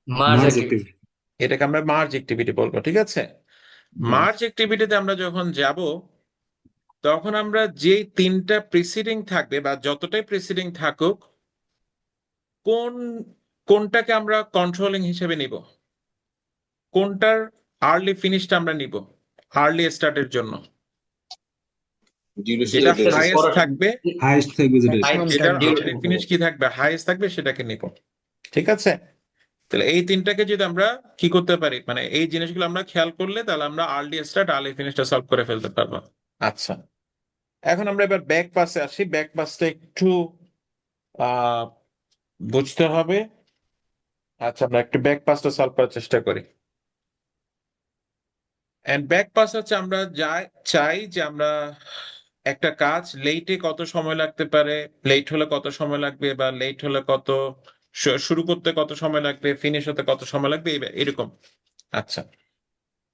Merge merge activity. অ্যাক্টিভিটি। এটাকে আমরা মার্জ অ্যাক্টিভিটি বলবো, ঠিক আছে? মার্জ অ্যাক্টিভিটিতে আমরা যখন যাব তখন আমরা যে তিনটা প্রিসিডিং থাকবে বা যতটাই প্রিসিডিং থাকুক, কোন কোনটাকে আমরা কন্ট্রোলিং হিসেবে নিব, কোনটার আর্লি ফিনিশটা আমরা নিব আর্লি স্টার্টের জন্য? যেটা হাইয়েস্ট থাকবে, হাইস্ট থাকবে যেটা Maximum যেটার time আর্লি ফিনিশ কি থাকবে, হাইয়েস্ট থাকবে, সেটাকে নিব, ঠিক আছে? তাহলে এই তিনটাকে যদি আমরা কি করতে পারি, মানে এই জিনিসগুলো আমরা খেয়াল করলে তাহলে আমরা আর্লি স্টার্ট আর্লি ফিনিশটা সলভ করে ফেলতে পারবো। আচ্ছা, এখন আমরা এবার ব্যাক পাসে আসি। ব্যাক পাসটা একটু আহ বুঝতে হবে। আচ্ছা আমরা একটু ব্যাক পাসটা সলভ করার চেষ্টা করি। এন্ড ব্যাক পাস হচ্ছে আমরা চাই যে আমরা একটা কাজ লেটে কত সময় লাগতে পারে, লেট হলে কত সময় লাগবে, বা লেট হলে কত, শুরু করতে কত সময় লাগবে, ফিনিশ হতে কত সময় লাগবে, এরকম। আচ্ছা,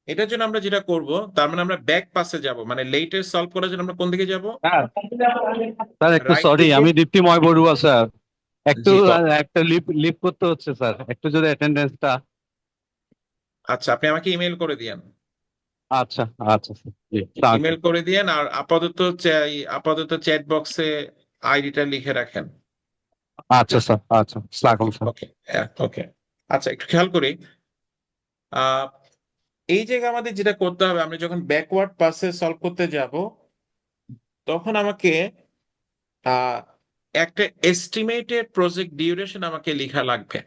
এটার জন্য আমরা যেটা করব, তার মানে আমরা ব্যাক পাসে যাব, মানে লেটের সলভ করার জন্য আমরা কোন দিকে যাব? স্যার স্যার একটু রাইট সরি, দিকে। আমি দীপ্তিময় বড়ুয়া স্যার। একটু জি বল। একটা লিভ লিভ করতে হচ্ছে স্যার, একটু যদি অ্যাটেন্ডেন্সটা। আচ্ছা আপনি আমাকে ইমেল করে দিয়েন, আচ্ছা আচ্ছা sir, G thank email you. করে দিয়েন, আর আপাতত চ্যাট বক্সে আইডিটা লিখে রাখেন। আচ্ছা স্যার, আচ্ছা আসসালামু স্যার। ওকে, ওকে। আচ্ছা একটু খেয়াল করি, আহ এই জায়গায় আমাদের যেটা করতে হবে, আমরা যখন ব্যাকওয়ার্ড পাসে সলভ করতে যাব তখন আমাকে আহ একটা এস্টিমেটেড প্রজেক্ট ডিউরেশন আমাকে লেখা লাগবে।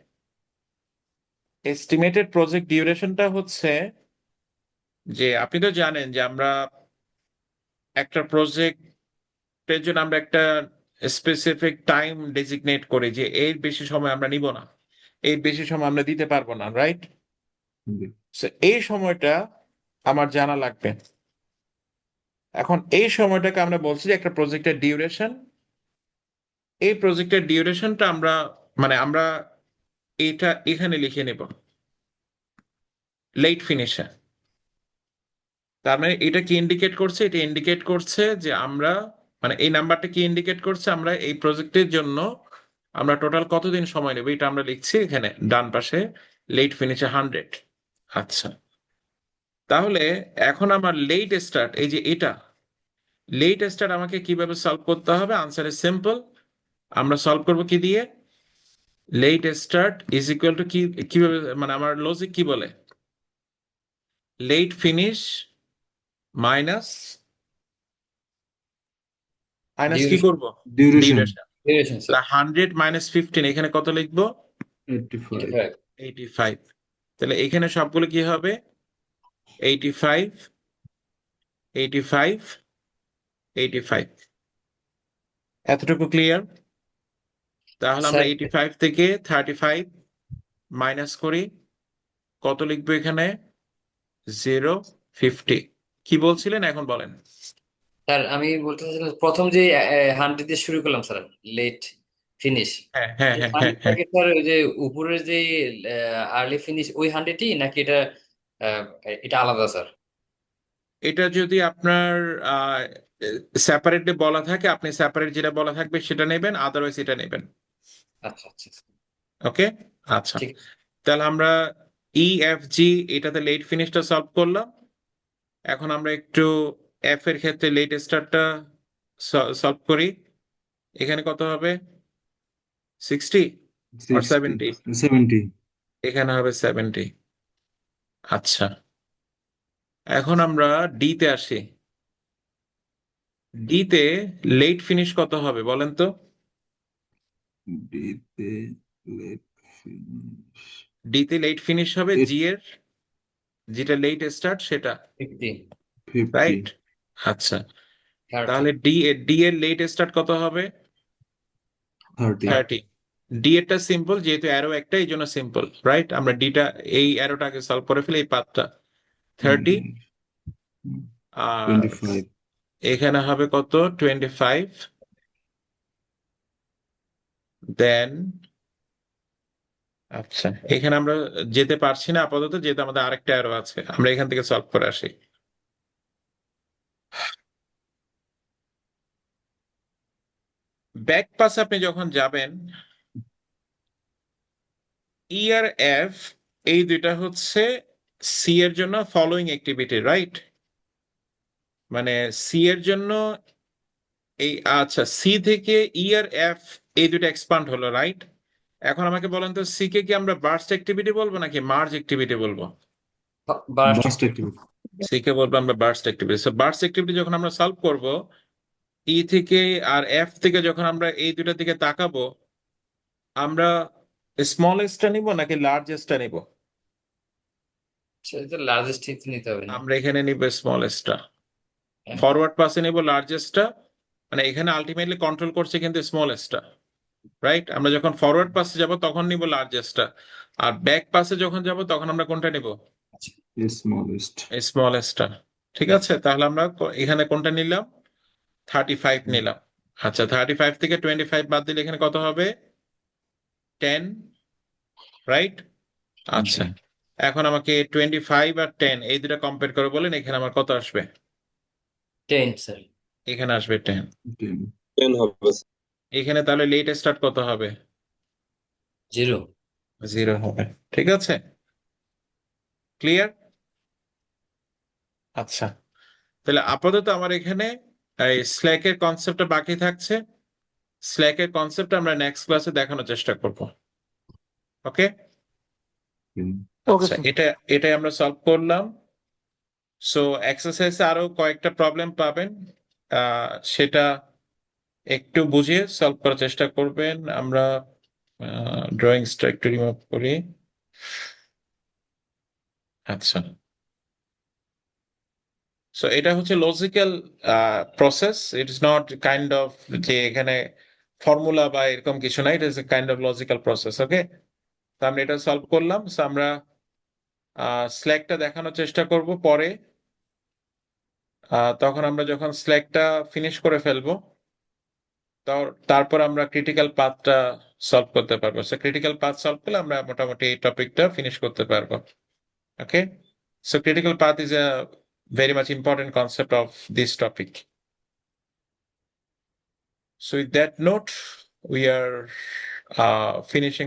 এস্টিমেটেড প্রজেক্ট ডিউরেশনটা হচ্ছে যে, আপনি তো জানেন যে আমরা একটা প্রজেক্টের জন্য আমরা একটা স্পেসিফিক টাইম ডেজিগনেট করি যে এর বেশি সময় আমরা নিব না, এর বেশি সময় আমরা দিতে পারবো না, রাইট? এই সময়টা আমার জানা লাগবে। এখন এই সময়টাকে আমরা বলছি যে একটা প্রজেক্টের ডিউরেশন। এই প্রজেক্টের ডিউরেশনটা আমরা, মানে আমরা এটা এখানে লিখে নেব লেট ফিনিশে। তার মানে এটা কি ইন্ডিকেট করছে? এটা ইন্ডিকেট করছে যে আমরা, মানে এই নাম্বারটা কি ইন্ডিকেট করছে, আমরা এই প্রজেক্টের জন্য আমরা টোটাল কতদিন সময় নেব, এটা আমরা লিখছি এখানে ডান পাশে লেট ফিনিশে 100। আচ্ছা, তাহলে এখন আমার লেট স্টার্ট, এই যে এটা লেট স্টার্ট আমাকে কিভাবে সলভ করতে হবে? Answer is simple. আমরা সলভ করব কি দিয়ে? Let start is equal to কি, কিভাবে, মানে আমার লজিক কি বলে, লেট ফিনিশ মাইনাস মাইনাস কি করব? Duration duration. Duration sir. 100 minus 15, এখানে কত লিখবো? 85 85। তাহলে এখানে সবগুলো কি হবে? 85, 85, 85। এতটুকু ক্লিয়ার? তাহলে আমরা স্যার 85 থেকে 35 মাইনাস করি, কত লিখবো এখানে? 050। কি বলছিলেন এখন বলেন। স্যার আমি বলতে চাচ্ছিলাম, প্রথম যে 100 দিয়ে শুরু করলাম স্যার, লেট ফিনিশ, হ্যাঁ হ্যাঁ এই হ্যাঁ হ্যাঁ 100 হ্যাঁ। টাকে স্যার ওই যে উপরের যে আর্লি ফিনিশ ওই 100ই, নাকি এটা আহ, এটা আলাদা স্যার? এটা যদি আপনার সেপারেটলি বলা থাকে, আপনি সেপারেট যেটা বলা থাকবে সেটা নেবেন, আদারওয়াইজ এটা নেবেন। আচ্ছা আচ্ছা ওকে, আচ্ছা। ঠিক। তাহলে আমরা ই এফ জি এটাতে লেট ফিনিশটা সলভ করলাম। এখন আমরা একটু এফ এর ক্ষেত্রে লেট স্টার্টটা সলভ করি। এখানে কত হবে? 60 আর 70? 70 এখানে হবে 70। আচ্ছা, এখন আমরা ডি তে আসি। ডি তে লেট ফিনিশ কত হবে বলেন তো? ডিতে লেট ফিনিশ ডি তে লেট ফিনিশ হবে জি এর, যেটা লেট স্টার্ট সেটা, 50, 50 রাইট? আচ্ছা, 30, তাহলে ডি এর লেট স্টার্ট কত হবে? 30. 30 ডি এরটা সিম্পল, যেহেতু অ্যারো একটা এই জন্য সিম্পল, রাইট? আমরা ডিটা এই অ্যারোটাকে সলভ করে ফেলি, এই পাথটা 30 আর 25. এখানে হবে কত 25, দেন আচ্ছা এখানে আমরা যেতে পারছি না আপাতত, যেহেতু আমাদের আরেকটা অ্যারো আছে, আমরা এখান থেকে সলভ করে আসি। ব্যাক পাস আপনি যখন যাবেন, ই আর এফ এই দুইটা হচ্ছে সি এর জন্য ফলোইং অ্যাক্টিভিটি, রাইট? মানে সি এর জন্য এই, আচ্ছা সি থেকে ই আর এফ এই দুটো এক্সপান্ড হলো, রাইট? এখন আমাকে বলেন তো, সি কে কি আমরা বার্স্ট অ্যাক্টিভিটি বলবো নাকি মার্জ অ্যাক্টিভিটি বলবো? Burst Burst activity. C K বলবো আমরা burst activity. So burst activity যখন আমরা সলভ করব, ই থেকে আর এফ থেকে যখন আমরা এই দুটার দিকে তাকাবো, আমরা স্মলেস্টটা নিব নাকি লার্জেস্টটা নিব? সেটা তো লার্জেস্ট হিট নিতে হবে না? আমরা এখানে নিব স্মলেস্টটা। হ্যাঁ। ফরওয়ার্ড পাসে নিব লার্জেস্টটা, মানে এখানে আলটিমেটলি কন্ট্রোল করছে কিন্তু স্মলেস্টটা, রাইট? আমরা যখন ফরওয়ার্ড পাসে যাব তখন নিব লার্জেস্টটা, আর ব্যাক পাসে যখন যাব তখন আমরা কোনটা নিব? Smallest. স্মলেস্টটা। ঠিক আছে, তাহলে আমরা এখানে কোনটা নিলাম? 35 নিলাম। আচ্ছা 35 থেকে 25 বাদ দিলে এখানে কত হবে? 10, রাইট? আচ্ছা এখন আমাকে 25 আর 10 এই দুটা কম্পেয়ার করে বলেন, এখানে আমার কত আসবে? 10 স্যার। এখানে আসবে 10। 10. এখানে তাহলে লেট স্টার্ট কত হবে? 0। 0 হবে। ঠিক আছে, ক্লিয়ার? আচ্ছা তাহলে আপাতত আমার এখানে এই স্ল্যাকের কনসেপ্টটা বাকি থাকছে। স্ল্যাকের কনসেপ্ট আমরা নেক্সট ক্লাসে দেখানোর চেষ্টা করব। ওকে, ওকে আচ্ছা এটাই আমরা সলভ করলাম। সো এক্সারসাইজে আরো কয়েকটা প্রবলেম পাবেন, সেটা একটু বুঝিয়ে সলভ করার চেষ্টা করবেন। আমরা ড্রয়িংসটা একটু রিমুভ করি। আচ্ছা সো এটা হচ্ছে logical process, it is not kind of যে এখানে ফর্মুলা বা এরকম কিছু নাই, it is a kind of logical process. Okay, তো আমরা এটা সলভ করলাম। সো আমরা স্ল্যাকটা দেখানোর চেষ্টা করব পরে। তখন আমরা যখন স্ল্যাকটা ফিনিশ করে ফেলবো, তারপর আমরা ক্রিটিক্যাল পাথটা সলভ করতে পারবো। সো ক্রিটিক্যাল পাথ সলভ করলে আমরা মোটামুটি এই টপিকটা ফিনিশ করতে পারবো। Okay, so critical path is a very much important concept of this topic. So with that note, we are finishing